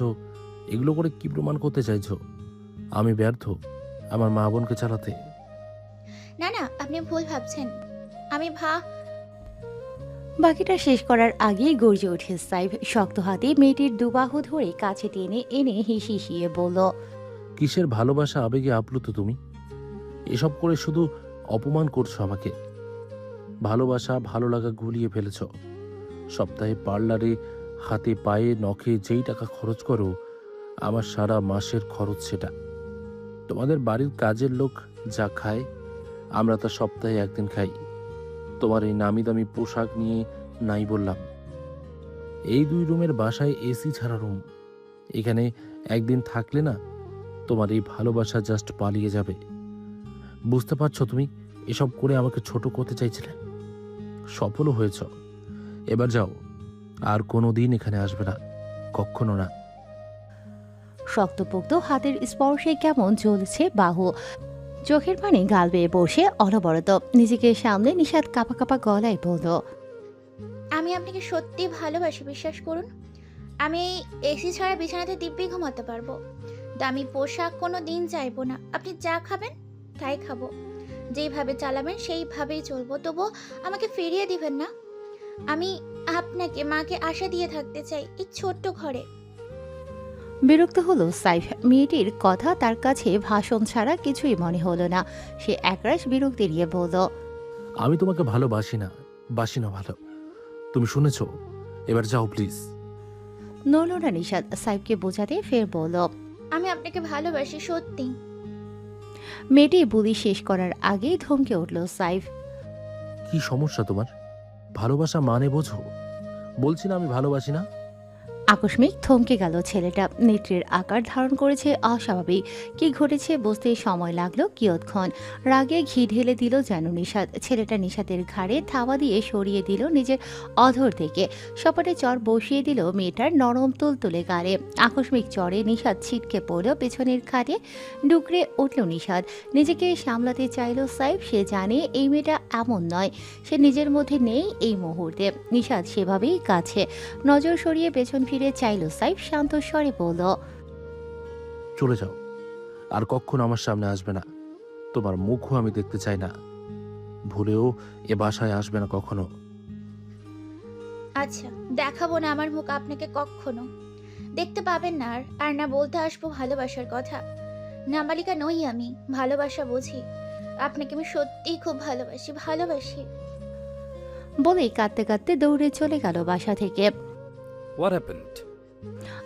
এগুলো করে কি প্রমাণ করতে চাইছো আমি ব্যর্থ আমার মা বোনকে চালাতে? না না, আপনি ভুল ভাবছেন। আমি বাকিটা শেষ করার আগেই গর্জে ওঠে সাইফ। শক্ত হাতে মেয়েটির দুবাহু ধরে কাছে টেনে এনে হিসিয়ে বলল, কিসের ভালোবাসা আবেগে আপ্লুত তুমি? এসব করে শুধু অপমান করছো আমাকে। ভালোবাসা, ভালো লাগা গুলিয়ে ফেলেছ। সপ্তাহে পার্লারে হাতে পায়ে নখে যেই টাকা খরচ করো, আমার সারা মাসের খরচ সেটা। তোমাদের বাড়ির কাজের লোক যা খায়, আমরা তা সপ্তাহে একদিন খাই। তোমার এই নামি দামি পোশাক নিয়ে নাই বললাম। এই 2 রুমের বাসায় এসি ছাড়া রুম। এখানে একদিন থাকলে না তোমার এই ভালোবাসা জাস্ট পালিয়ে যাবে। বুঝতে পারছো তুমি এসব করে আমাকে ছোট করতে চাইছিলে? সফলও হয়েছ। এবার যাও, আর কোনোদিন এখানে আসবে না, কখনো না। শক্তপোক্ত হাতের স্পর্শে কেমন জ্বলছে বাহু। চোখের পানি গাল বেয়ে বসে অনবরত নিজেকে সামনে নিশাদ কাঁপা কাঁপা গলায় বলল, আমি আপনাকে সত্যি ভালোবাসি, বিশ্বাস করুন। আমি এসি ছাড়া বিছানাতে দিব্যি ঘুমাতে পারবো। দামি পোশাক কোনো দিন চাইবো না। আপনি যা খাবেন তাই খাবো, যেইভাবে চালাবেন সেইভাবেই চলবো। তবু আমাকে ফিরিয়ে দিবেন না। আমি আপনাকে, মাকে আশা দিয়ে থাকতে চাই এই ছোট্ট ঘরে। বিরক্ত হলো সাইফ। মেয়েটির কথা তার কাছে ভাষণ ছাড়া কিছুই মনে হলো না। সে একরাশ বিরক্তি নিয়ে বলল, আমি তোমাকে ভালোবাসি না, বাসি না ভালো। তুমি শুনেছো? এবার যাও প্লিজ। নড়ল না নিশাদ। সাইফকে বোঝাতে ফের বলল, আমি আপনাকে ভালোবাসি সত্যি। মেয়েটি বুলি শেষ করার আগেই ধমকে উঠল সাইফ। কি সমস্যা তোমার? ভালোবাসা মানে বোঝো? বলছি না আমি ভালোবাসি না। আকস্মিক থমকে গেল ছেলেটা। নেত্রের আকার ধারণ করেছে অস্বাভাবিক। কি ঘটেছে বুঝতে সময় লাগলো কিয়ৎক্ষণ। রাগে ঘি ঢেলে দিল যেন নিশাদ। ছেলেটা নিশাদের ঘাড়ে থাবা দিয়ে সরিয়ে দিল নিজের অধর থেকে। সপাটে চর বসিয়ে দিল মেয়েটার নরম তুলতুলে গালে। আকস্মিক চরে নিশাদ ছিটকে পড়ল পেছনের খাটে। ডুকরে উঠল নিশাদ। নিজেকে সামলাতে চাইল সাইফ। সে জানে এই মেয়েটা এমন নয়, সে নিজের মধ্যে নেই এই মুহূর্তে। নিশাদ সেভাবেই কাছে। নজর সরিয়ে পেছন ফিরে চাইল সাইফ। শান্ত স্বরে বলল, চলে যাও, আর কখনো আমার সামনে আসবে না। তোমার মুখও আমি দেখতে চাই না। ভুলেও এ বাসায় আসবে না কখনো। আচ্ছা, দেখাবো না আমার মুখ আপনাকে কখনো। দেখতে পাবেন না আর না বলতে আসবো ভালোবাসার কথা। নাবালিকা নই আমি, ভালোবাসা বুঝি। আপনাকে আমি সত্যিই খুব ভালোবাসি। বলেই কাঁদতে কাঁদতে দৌড়ে চলে গেল বাসা থেকে। What happened?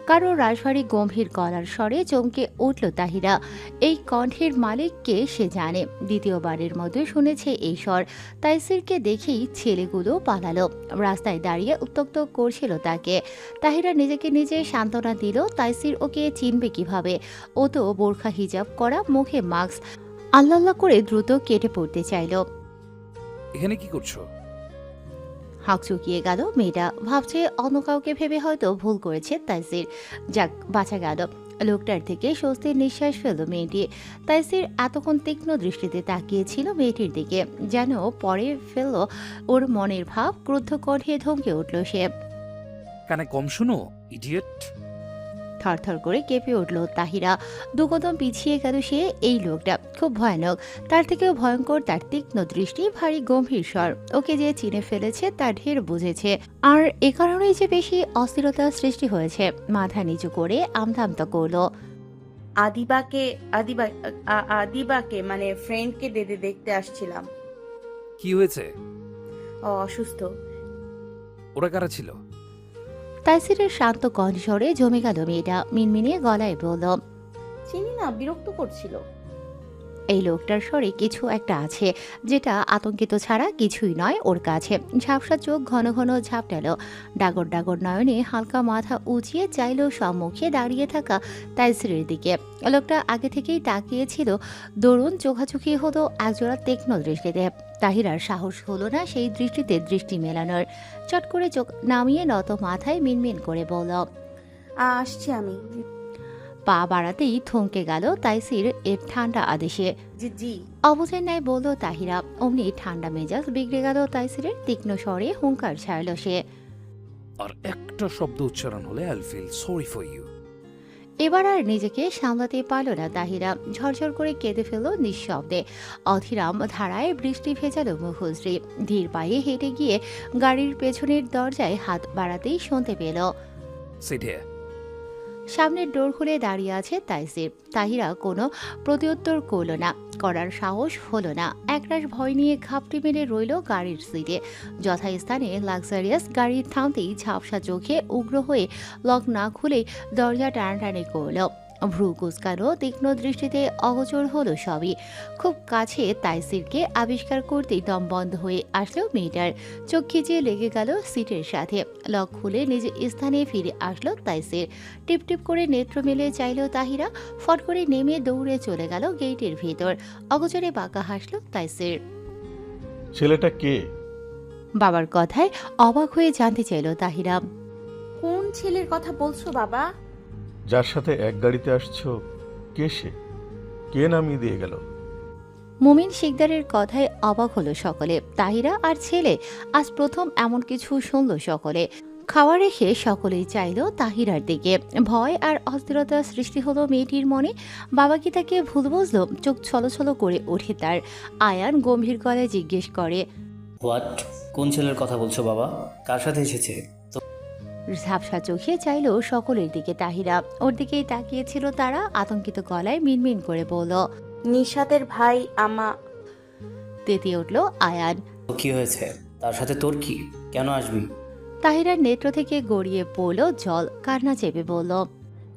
কারো রাশভারী গম্ভীর গলার স্বরে চমকে উঠল তাহিরা। এই কণ্ঠের মালিককে সে জানে, দ্বিতীয়বারের মতো শুনেছে এই স্বর। তাইসিরকে দেখেই ছেলেগুলো পালালো, রাস্তায় দাঁড়িয়ে উত্ত্যক্ত করছিল তাকে। তাহিরা নিজেকে নিজে সান্ত্বনা দিল, তাইসির ওকে চিনবে কিভাবে? ও তো বোরখা হিজাব করা, মুখে মাস্ক। আল্লাহ করে দ্রুত কেটে পড়তে চাইল। এখানে কি করছো? হাঁক চুকিয়ে গেল মেয়েটা, ভাবছে অন্য কাউকে ভেবে হয়তো ভুল করেছে তাইসির। যাক, বাঁচা গেল। লোকটার থেকে স্বস্তির নিঃশ্বাস ফেলল মেয়েটি। তাইসির এতক্ষণ তীক্ষ্ণ দৃষ্টিতে তাকিয়েছিল মেয়েটির দিকে, যেন পরে ফেলল ওর মনের ভাব। ক্রুদ্ধ কণ্ঠে ধমকে উঠল সে। কানে কম শুনো, ইডিয়েট! থরথর করে কেঁপে উঠল তাহিরা। দুকদম পিছিয়ে গেল সে। এই লোকটা খুব ভয়ানক, তার থেকেও ভয়ঙ্কর তার তীক্ষ্ণ দৃষ্টি, ভারী গম্ভীর স্বর। ওকে যে চিনে ফেলেছে তা ঢের বুঝেছে, আর এ কারণেই যে বেশি অস্থিরতার সৃষ্টি হয়েছে। মাথা নিচু করে আমতা করল। আদিবাকে মানে ফ্রেন্ডকে দেখতে আসছিলাম। কি হয়েছে? অসুস্থ। ওরা কারা ছিল? তাইসিরের শান্ত কণ্ঠস্বরে জমে গেল মেয়েটা, মিনমিনিয়ে গলায় বলল, চিনি না, বিরক্ত করছিল। এই লোকটার স্বরে কিছু একটা আছে, যেটা আতঙ্কিত ছাড়া কিছুই নয় ওর কাছে। ঝাপসা চোখ ঘন ঘন ঝাপটালো, ডাগর ডাগর নয়নে হালকা মাথা উঁচিয়ে চাইল সম্মুখে দাঁড়িয়ে থাকা তাইসিরের দিকে। লোকটা আগে থেকেই তাকিয়েছিল, দরুন চোখাচোখি হলো একজোড়া তীক্ষ্ণ দৃষ্টিতে। তাহিরার সাহস হলো না সেই দৃষ্টিতে দৃষ্টি মেলানোর। চট করে চোখ নামিয়ে নত মাথায় মিনমিন করে বলল, আসছি আমি। পা বাড়াতেই থমকে গেল তাইসির এর ঠান্ডা আদেশে। জি। অবুঝের ন্যায় বলল তাহিরা। অমনি ঠান্ডা মেজাজ বিগড়ে গেল তাইসিরের। তীক্ষ্ণ স্বরে হুঙ্কার ছাড়ল সে। আর একটা শব্দ উচ্চারণ হলে I feel sorry for you. এবার আর নিজেকে সামলাতে পারল না তাহিরা, ঝরঝর করে কেঁদে ফেলল নিঃশব্দে। অধীরাম ধারায় বৃষ্টি ভেজালো মুখশ্রী। ধীর পায়ে হেঁটে গিয়ে গাড়ির পেছনের দরজায় হাত বাড়াতেই শুনতে পেল, সিট হিয়ার। সামনের ডোর খুলে দাঁড়িয়ে আছে তাইসির। তাহিরা কোনো প্রত্যুত্তর করল না, করার সাহস হলো না। একরাশ ভয় নিয়ে ঘাপটি মেরে রইল গাড়ির সিটে। যথাস্থানে লাক্সারিয়াস গাড়ি থামতেই ঝাপসা চোখে উগ্র হয়ে লক না খুলেই দরজা টানাটানি করল। ভ্রু কুচকানো তীক্ষ্ণ দৃষ্টিতে অগোচর হলো সবই। খুব কাছে তাইসিরকে আবিষ্কার করতেই দম বন্ধ হয়ে আসলো মেয়েটার। চোখ খিচিয়ে লেগে গেল সিটের সাথে। লক খুলে নিজ স্থানে ফিরে আসলো তাইসির। টিপটিপ করে নেত্র মেলে চাইল তাহিরা। ফট করে নেমে দৌড়ে চলে গেল গেটের ভিতর। অগোচরে বাঁকা হাসলো তাইসির। ছেলেটা কে? বাবার কথায় অবাক হয়ে জানতে চাইল তাহিরা। কোন ছেলের কথা বলছো বাবা? যার সাথে এক গাড়িতে আসছো, কে সে? কে নামিয়ে দিয়ে গেল? মুমিন শিকদারের কথায় অবাক হলো সকলে। তাহিরা আর ছেলে, আজ প্রথম এমন কিছু শুনল সকলে। খাওয়া রেখে সকলেই চাইল তাহিরার দিকে। ভয় আর অস্থিরতা সৃষ্টি হলো মেয়েটির মনে। বাবা কি তাকে ভুল বুঝল? চোখ ছলছল করে ওঠে তার। আয়ান গম্ভীর গলায় জিজ্ঞেস করে, হোয়াট? কোন ছেলের কথা বলছো বাবা? কার সাথে এসেছে? ঝাপসা চোখে চাইল সকলের দিকে তাহিরা। ওর দিকেই তাকিয়েছিল তারা। আতঙ্কিত গলায় মিনমিন করে বলল, নিশাতের ভাই আমা। তেতিয়ে উঠল আয়ান। কি হয়েছে? তার সাথে তোর কি? কেন আসবি? তাহিরার নেত্র থেকে গড়িয়ে পড়ল জল। কান্না চেপে বলল,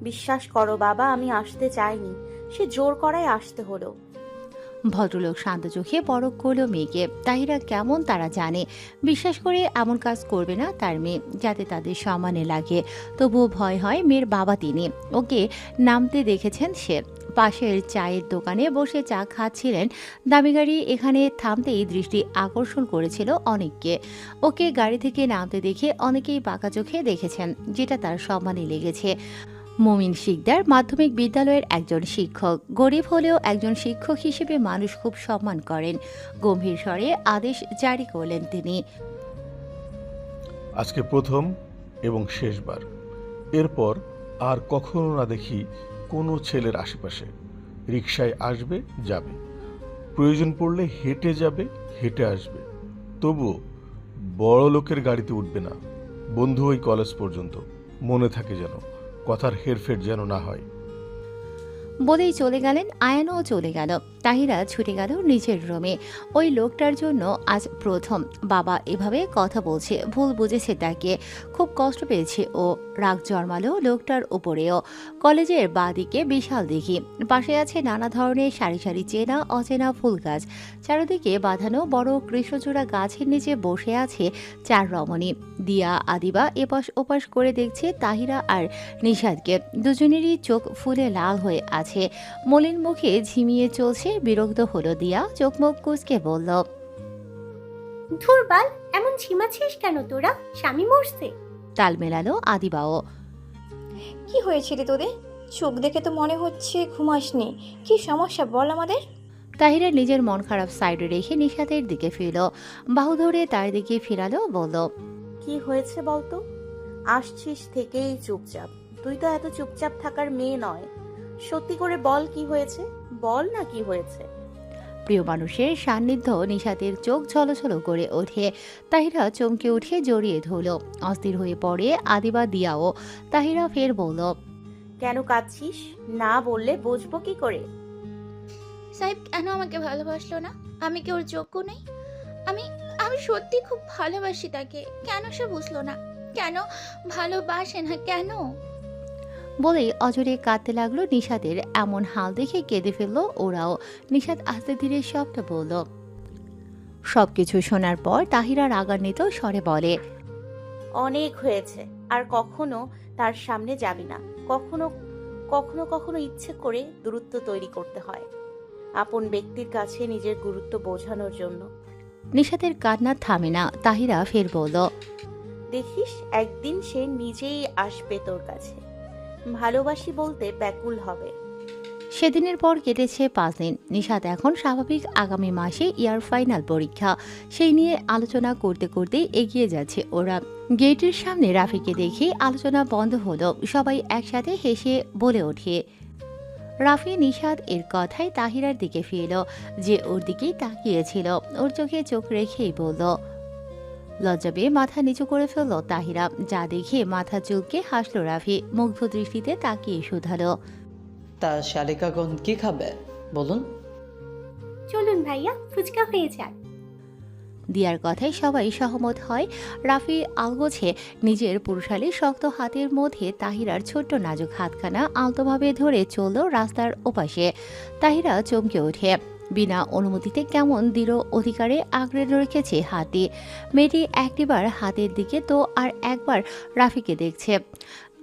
বিশ্বাস করো বাবা, আমি আসতে চাইনি, সে জোর করায় আসতে হলো। ভদ্রলোক শান্ত চোখে পরখ করল মেয়েকে। তাহিরা কেমন তারা জানে, বিশ্বাস করে এমন কাজ করবে না তার মেয়ে, যাতে তাদের সমানে লাগে। তবুও ভয় হয়। মেয়ের বাবা তিনি, ওকে নামতে দেখেছেন সে। পাশের চায়ের দোকানে বসে চা খাচ্ছিলেন। দামি গাড়ি এখানে থামতেই দৃষ্টি আকর্ষণ করেছিল অনেককে। ওকে গাড়ি থেকে নামতে দেখে অনেকেই বাঁকা চোখে দেখেছেন, যেটা তার সম্মানে লেগেছে। মুমিন শিকদার মাধ্যমিক বিদ্যালয়ের একজন শিক্ষক। গরিব হলেও একজন শিক্ষক হিসেবে মানুষ খুব সম্মান করেন। গম্ভীর স্বরে আদেশ জারি করলেন তিনি, আজকে প্রথম এবং শেষবার। এরপর আর কখনো না দেখি কোনো ছেলের আশেপাশে। রিকশায় আসবে, যাবে, প্রয়োজন পড়লে হেঁটে যাবে, হেঁটে আসবে। তবুও বড় লোকের গাড়িতে উঠবে না। বন্ধু ওই কলেজ পর্যন্ত, মনে থাকে যেন, কথার হেরফের যেন না হয়। বলেই চলে গেলেন। আয়ানও চলে গেল। তাহিরা ছুটে গেল নিজের রুমে। ওই লোকটার জন্য আজ প্রথম বাবা এভাবে কথা বলছে, ভুল বুঝেছে তাকে, খুব কষ্ট পেয়েছে ও। রাগ জন্মালো লোকটার উপরেও। কলেজের বাঁদিকে বিশাল দিঘি, পাশে আছে নানা ধরনের সারি সারি চেনা অচেনা ফুল গাছ। চারিদিকে বাঁধানো বড় কৃষ্ণচূড়া গাছের নিচে বসে আছে 4 রমণী। দিয়া আদিবা এপাশ ওপাশ করে দেখছে তাহিরা আর নিশাদকে। দুজনেরই চোখ ফুলে লাল হয়ে আছে, মলিন মুখে ঝিমিয়ে চলছে। বিরক্ত হলো দিয়া, চোখ মুখ কুঁচকে বলল, ধুরবাল, এমন ঝিমাচ্ছিস কেন তোরা? স্বামী মরছে? তাল মেলালো আদিবাও। কি হয়েছে রে তোদের? চোখ দেখে তো মনে হচ্ছে ঘুমাসনি। কি সমস্যা বল আমাদের। তাহিরা নিজের মন খারাপ সাইডে রেখে নিশাতের দিকে ফিরল, বাহু ধরে তার দিকে ফিরালো, বলল, কি হয়েছে বলতো? আসছিস থেকেই চুপচাপ। তুই তো এত চুপচাপ থাকার মেয়ে নয়। সত্যি করে বল, কি হয়েছে? বল না কি হয়েছে। প্রিয় মানুষের সান্নিধ্য নিশাতের চোখ ছলছল করে ওঠে। তাহিরা চমকে উঠে জড়িয়ে ধরল। অস্থির হয়ে পড়ে আদিবা দিয়াও। তাহিরা ফের বলল, কেন কাঁদছিস? না বললে বুঝবো কি করে? সাহেব কেন আমাকে ভালোবাসলো না? আমি কি ওর যোগ্য নেই? আমি আমি সত্যি খুব ভালোবাসি তাকে, কেন সে বুঝলো না? কেন ভালোবাসে না কেন? বলেই অজরে কাঁদতে লাগলো নিশাতের এমন হাল দেখে কেঁদে ফেললো ওরাও। নিশাত আস্তে ধীরে সবটা বলল। সবকিছু শোনার পর তাহিরা রাগান্বিত স্বরে বলে, অনেক হয়েছে, আর কখনো তার সামনে যাবি না। কখনো কখনো কখনো ইচ্ছে করে দূরত্ব তৈরি করতে হয় আপন ব্যক্তির কাছে নিজের গুরুত্ব বোঝানোর জন্য। নিশাতের কান্না থামে না। তাহিরা ফের বলল, দেখিস একদিন সে নিজেই আসবে তোর কাছে, ভালোবাসি বলতে ব্যাকুল হবে। সেদিনের পর কেটেছে 5 দিন। নিশাত এখন স্বাভাবিক। আগামী মাসে ইয়ার ফাইনাল পরীক্ষা, সেই নিয়ে আলোচনা করতে করতে এগিয়ে যাচ্ছে ওরা। গেটের সামনে রাফিকে দেখে আলোচনা বন্ধ হলো। সবাই একসাথে হেসে বলে ওঠে। রাফি নিশাত এর কথায় তাহিরার দিকে ফিরল, যে ওর দিকেই তাকিয়েছিল। ওর চোখে চোখ রেখেই বলল। লজ্জা পেয়ে মাথা নিচু করে ফেলল তাহিরা, যা দেখে মাথা চুলকে হাসলো রাফি। মুগ্ধ দৃষ্টিতে তাকিয়ে শুধালো, তা শালিকাগণ কি খাবে বলুন? চলুন ভাইয়া, ফুচকা হয়ে যাক। দিয়ার কথায় সবাই সহমত হয়। রাফি আলগোছে নিজের পুরুষালী শক্ত হাতের মধ্যে তাহিরার ছোট্ট নাজুক হাতখানা আলতোভাবে ধরে চলল রাস্তার ওপাশে। তাহিরা চমকে ওঠে। বিনা অনুমতিতে কেমন দৃঢ় অধিকারে আঁকড়ে রেখেছে হাতটি। মেয়েটি একটিবার হাতের দিকে তো আর একবার রাফিকে দেখছে।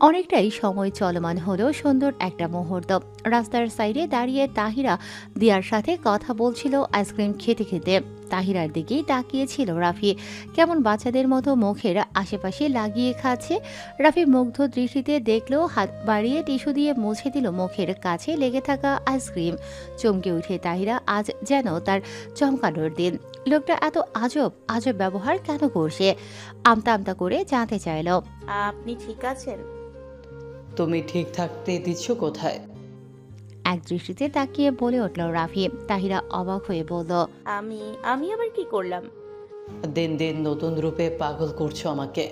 অনেকটাই সময় চলমান হলো সুন্দর একটা মুহূর্ত। রাস্তার সাইডে দাঁড়িয়ে তাহিরা দিয়ার সাথে কথা বলছিল আইসক্রিম খেতে খেতে। তাহিরার দিকেই তাকিয়েছিল রাফি, কেমন বাচ্চাদের মতো মুখের আশেপাশে লাগিয়ে খাচ্ছে। রাফি মুগ্ধ দৃষ্টিতে দেখলো, হাত বাড়িয়ে টিস্যু দিয়ে মুছে দিল মুখের কাছে লেগে থাকা আইসক্রিম। চমকে উঠে তাহিরা, আজ যেন তার চমকানোর দিন। লোকটা এত আজব আজব ব্যবহার কেন করছে? আমতা আমতা করে জানতে চাইল, আপনি ঠিক আছেন? তুমি ঠিক থাকতে দিচ্ছ কোথায়? এক দৃষ্টিতে তাকিয়ে বলে উঠল রাফি। তাহিরা অবাক হয়ে বলল, আমি আমি আবার কি করলাম? দিন দিন নতুন রূপে পাগল করছো আমাকে।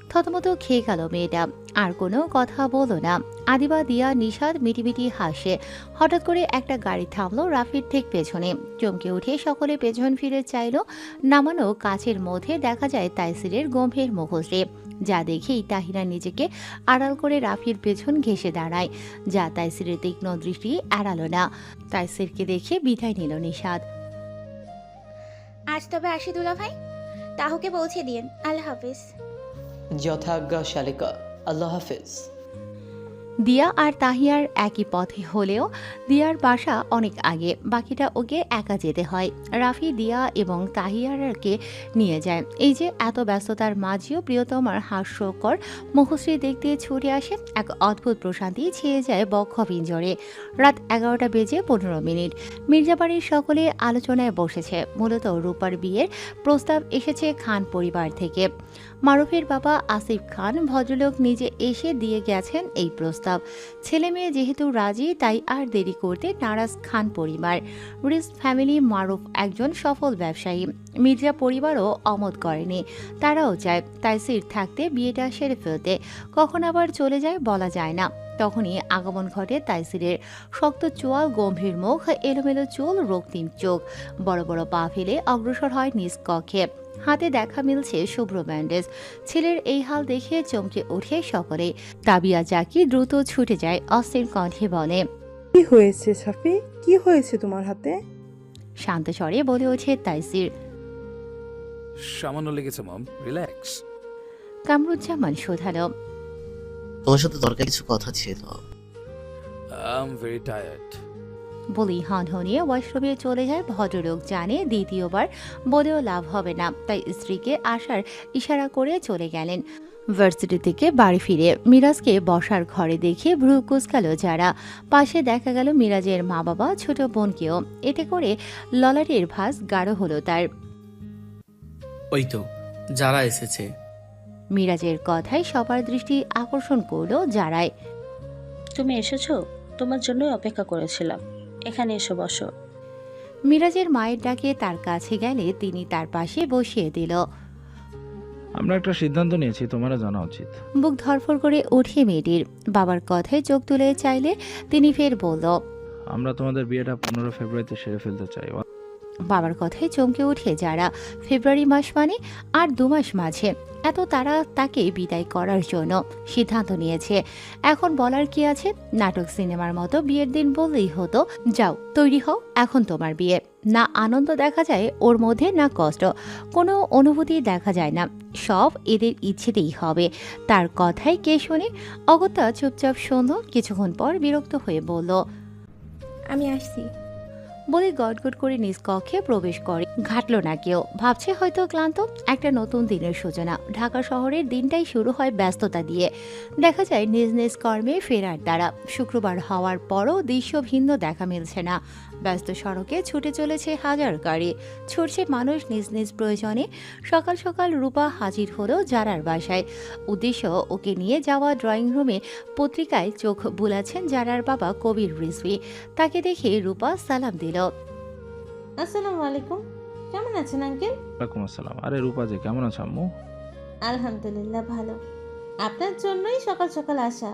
থতমত খেয়ে গেল মেয়েটা, আর কোনো কথা বলো না। আদিবা দিয়া নিশাদ মিটিমিটি হাসে। হঠাৎ করে একটা গাড়ি থামলো রাফির ঠিক পেছনে। চমকে উঠে সকলে পেছন ফিরে চাইল। নামানো কাচের মধ্যে দেখা যায় তাইসিরের গম্ভীর মুখশ্রী, যা দেখেই তাহিরা নিজেকে আড়াল করে রাফির পেছন ঘেঁষে দাঁড়ায়। যা তাইসিরের তীক্ষ্ণ দৃষ্টি এড়ালো না। তাইসিরকে দেখে বিদায় নিল নিশাদ। আজ তবে আসি দুলা ভাই, তাহুকে পৌঁছে দিন। আল্লাহ হাফিজ। যথাজ্ঞা শালিকা, আল্লাহ হাফিজ। দিয়া আর তাহিয়ার একই পথে হলেও দিয়ার বাসা অনেক আগে, বাকিটা ওকে একা যেতে হয়। রাফি দিয়া এবং তাহিয়ারকে নিয়ে যায়। এই যে এত ব্যস্ততার মাঝেও প্রিয়তমার হাস্যকর মুখশ্রী দেখতে ছুটে আসে। এক অদ্ভুত প্রশান্তি ছেয়ে যায় বক্ষ পিঞ্জরে। রাত 11টা বেজে 15 মিনিট। মির্জাবাড়ির সকলে আলোচনায় বসেছে। মূলত রূপার বিয়ের প্রস্তাব এসেছে খান পরিবার থেকে। মারুফের বাবা আসিফ খান ভদ্রলোক নিজে এসে দিয়ে গেছেন এই প্রস্তাব। ছেলে মেয়ে যেহেতু রাজি, তাই আর দেরি করতে নারাজ খান পরিবার। রিস ফ্যামিলি মারুফ একজন সফল ব্যবসায়ী, মির্জা পরিবারও অমত করেনি। তারাও চায় তাইসির থাকতে বিয়েটা সেরে ফেলতে। কখন আবার চলে যায় বলা যায় না। তখনই আগমন ঘটে তাইসিরের। শক্ত চোয়াল, গম্ভীর মুখ, এলোমেলো চুল, রক্তিম চোখ, বড় বড় পা ফেলে অগ্রসর হয় নিজ কক্ষে। হাতে দেখা মিলছে শুভ্র ব্যান্ডেজ। ছেলের এই হাল দেখে চমকে ওঠে সকলে। তাবিয়া জাকি দ্রুত ছুটে যায়, অস্থির কণ্ঠে বলে, কি হয়েছে সাফি? কি হয়েছে তোমার হাতে? শান্ত স্বরে বলে ওঠে তাইসির। সামান্য লেগেছে মম, রিল্যাক্স। কামরুজ্জামান শোধালো, তোমার সাথে দরকার কিছু কথা ছিল। I am very tired. বলেই হনহনিয়ে ওয়াশরুমে চলে যায় ভদ্রলোক। জানে দ্বিতীয়বার বলেও লাভ হবে না, তাই স্ত্রীকে আসার ইশারা করে চলে গেলেন। ভার্সিটি থেকে বাড়ি ফিরে মিরাজকে বসার ঘরে দেখে ভ্রু কুচকালো যারা। পাশে দেখা গেল মিরাজের মা বাবা, ছোট বোনকেও। এতে করে ললাটের ভাঁজ গাঢ় হলো তার। ওই তো যারা এসেছে। মিরাজের কথায় সবার দৃষ্টি আকর্ষণ করলো যারায়। তুমি এসেছো? তোমার জন্যই অপেক্ষা করেছিলাম। এখানে এসো, বসো। মিরাজের মায়ের ডাকে তার কাছে গেলে তিনি তার পাশে বসিয়ে দিল। আমরা একটা সিদ্ধান্ত নিয়েছি, তোমারও জানা উচিত। বুক ধরফর করে ওঠে মেয়েটির। বাবার কথায় চোখ তুলে চাইলে তিনি ফের বলল, আমরা তোমাদের বিয়েটা 15 ফেব্রুয়ারিতে সেরে ফেলতে চাই। বাবার কথায় চমকে ওঠে যারা। ফেব্রুয়ারি মাস মানে আর 2 মাস মাঝে। এত তারা তাকে বিদায় করার জন্য সিদ্ধান্ত নিয়েছে। এখন বলার কি আছে? নাটক সিনেমার মতো বিয়ের দিন বললেই হতো, যাও তৈরি হও, এখন তোমার বিয়ে। না আনন্দ দেখা যায় ওর মধ্যে, না কষ্ট, কোনো অনুভূতি দেখা যায় না। সব এদের ইচ্ছেতেই হবে। তার কথাই কে শোনে? অগত্যা চুপচাপ শুনল। কিছুক্ষণ পর বিরক্ত হয়ে বলল, আমি আসছি। বলে গটগট করে নিজ কক্ষে প্রবেশ করে। ঘাটল না কেউ। ভাবছে হয়তো ক্লান্ত। একটা নতুন দিনের সূচনা। ঢাকা শহরের দিনটাই শুরু হয় ব্যস্ততা দিয়ে। দেখা যায় নিজ নিজ কর্মে ফেরার দ্বারা। শুক্রবার হওয়ার পরও দৃশ্য ভিন্ন দেখা মিলছে না। ব্যস্ত সড়কে ছুটে চলেছে হাজার গাড়ি। ছুটছে মানুষ নিজ নিজ প্রয়োজনে। সকাল সকাল রূপা হাজির হলো যারার বাসায়। উদ্দেশ্য ওকে নিয়ে যাওয়া ড্রয়িং রুমে। পত্রিকায় চোখ বুলাচ্ছেন যারার বাবা কবির রিজভী। তাকে দেখে রূপা সালাম দিল। আসসালামু আলাইকুম, কেমন আছেন আঙ্কেল? ওয়ালাইকুম আসসালাম। আরে রূপা যে, কেমন আছো আম্মু? আলহামদুলিল্লাহ ভালো। আপনার জন্যই সকাল সকাল আসা।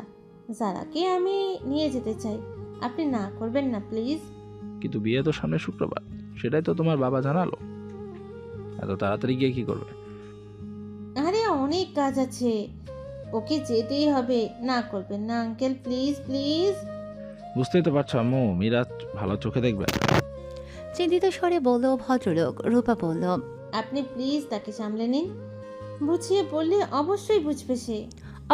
যারাকে আমি নিয়ে যেতে চাই, আপনি না করবেন না প্লিজ। কিন্তু বিয়ে তো সামনে শুক্রবার, সেটাই তো তোমার বাবা জানালো। এত তাড়াতাড়ি গিয়ে কি করবে? আরে অনেক কাজ আছে, ওকে যেতেই হবে। না করবেন না আঙ্কেল, প্লিজ প্লিজ। বুঝতেই তো পারছো আম্মু, মিরাজ ভালো চোখে দেখবে। চিন্তিত স্বরে বলল ভদ্রলোক। রূপা বলল, আপনি প্লিজ তাকে সামলে নিন। বুঝিয়ে বললে অবশ্যই বুঝবে সে।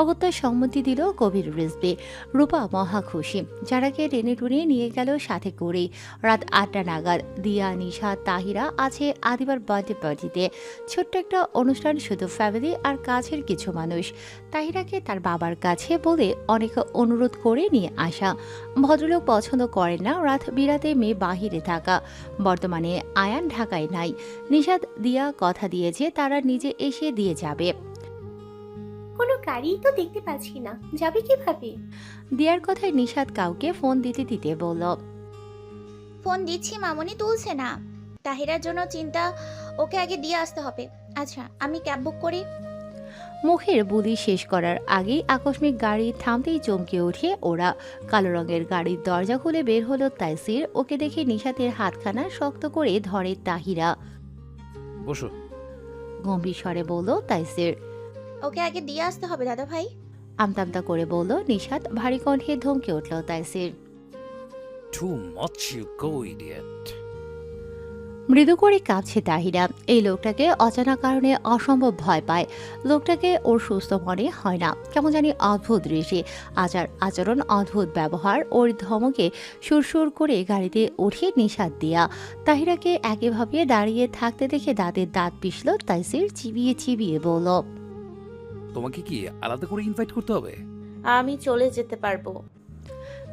অগত্যা সম্মতি দিল কবির রিজভী। রূপা মহা খুশি। যারাকে টেনে টুনে নিয়ে গেল সাথে করেই। রাত 8টা নাগাদ দিয়া, নিশা, তাহিরা আছে আদিবার বার্থডে পার্টিতে। ছোট্ট একটা অনুষ্ঠান, শুধু ফ্যামিলি আর কাছের কিছু মানুষ। তাহিরাকে তার বাবার কাছে বলে অনেক অনুরোধ করে নিয়ে আসা। ভদ্রলোক পছন্দ করেন না রাত বিরাতে মেয়ে বাহিরে থাকা। বর্তমানে আয়ান ঢাকায় নাই। নিশাদ দিয়া কথা দিয়েছে তারা নিজে এসে দিয়ে যাবে। কোনো গাড়ি তো দেখতে পাচ্ছি না, যাবে কিভাবে? দিয়ার কথায় নিশাদ কাউকে ফোন দিতে দিতে বলল, ফোন দিচ্ছি মামনি তুলছে না। তাহিরার জন্য চিন্তা, ওকে আগে দিয়ে আসতে হবে। আচ্ছা আমি ক্যাব বুক করি। মুখের বুলি শেষ করার আগেই আকস্মিক গাড়ি থামতেই চমকে ওঠে ওরা। কালো রঙের গাড়ির দরজা খুলে বের হলো তাইসির। ওকে দেখে নিশাতের হাতখানা শক্ত করে ধরে তাহিরা। বসো, গম্ভীর স্বরে বলল তাইসির। ওকে আগে দিয়ে আসতে হবে দাদা ভাই। আমতামতা করে বলল নিশাত। ভারী কণ্ঠে ধমকে উঠল Taisir. Too much you go idiot. মৃদু করে কাঁপছে তাহিরা। এই লোকটাকে অজানা কারণে অসম্ভব ভয় পায়। লোকটাকে ওর সুস্থ মনে হয় না। কেমন জানি অদ্ভুত দৃষ্টি, আচার আচরণ, অদ্ভুত ব্যবহার। ওর ধমকে সুরসুর করে গাড়িতে উঠে নিশাত দিয়া। তাহিরাকে একইভাবে দাঁড়িয়ে থাকতে দেখে দাঁতের দাঁত পিষল তাইসির। চিবিয়ে চিবিয়ে বলল, তোমাকে কি আলাদা করে ইনভাইট করতে হবে? আমি চলে যেতে পারবো।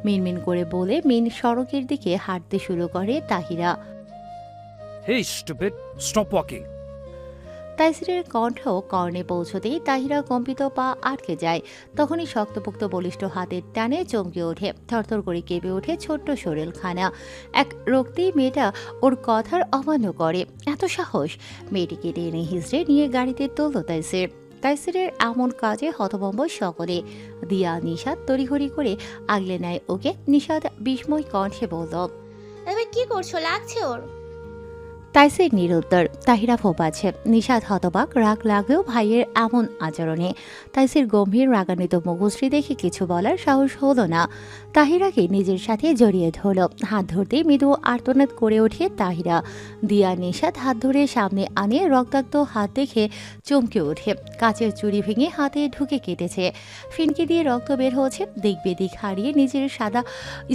মিনমিন করে বলে মেন সড়কের দিকে হাঁটতে শুরু করে তাহিরা। হেই স্টুপিড, স্টপ ওয়াকিং। তাইসিরের কণ্ঠ কর্ণে পৌঁছতেই তাহিরা কম্পিত পা আটকে যায়। তখনই শক্তপোক্ত বলিষ্ঠ হাতের টানে চমকে ওঠে, থরথর করে কেঁপে ওঠে ছোট্ট শরীরখানা। এক রক্তেই মেয়েটা ওর কথার অমান্য করে। এত সাহস! মেয়েটিকে টেনে হিঁচড়ে নিয়ে গাড়িতে তুলল তাইসির। তাইসিরের এমন কাজে হতভম্ব সকলে। দিয়া নিশাদ তড়িঘড়ি করে আগলে নেয় ওকে। নিশাদ বিস্ময় কণ্ঠে বলল, এবার কি করছো? লাগছে ওর? তাইসির নিরুত্তর। তাহিরা ফোপাচ্ছে। নিশাদ হতবাক, রাগ লাগেও ভাইয়ের এমন আচরণে। তাইসির গম্ভীর রাগান্বিত মুখশ্রী দেখে কিছু বলার সাহস হলো না। তাহিরাকে নিজের সাথে জড়িয়ে ধরল। হাত ধরতেই মৃদু আর্তনাদ করে ওঠে তাহিরা। দিয়া নিশাদ হাত ধরে সামনে আনে। রক্তাক্ত হাত দেখে চমকে ওঠে। কাচের চুড়ি ভেঙে হাতে ঢুকে কেটেছে। ফিনকি দিয়ে রক্ত বের হচ্ছে। দিক বেদিক হারিয়ে নিজের সাদা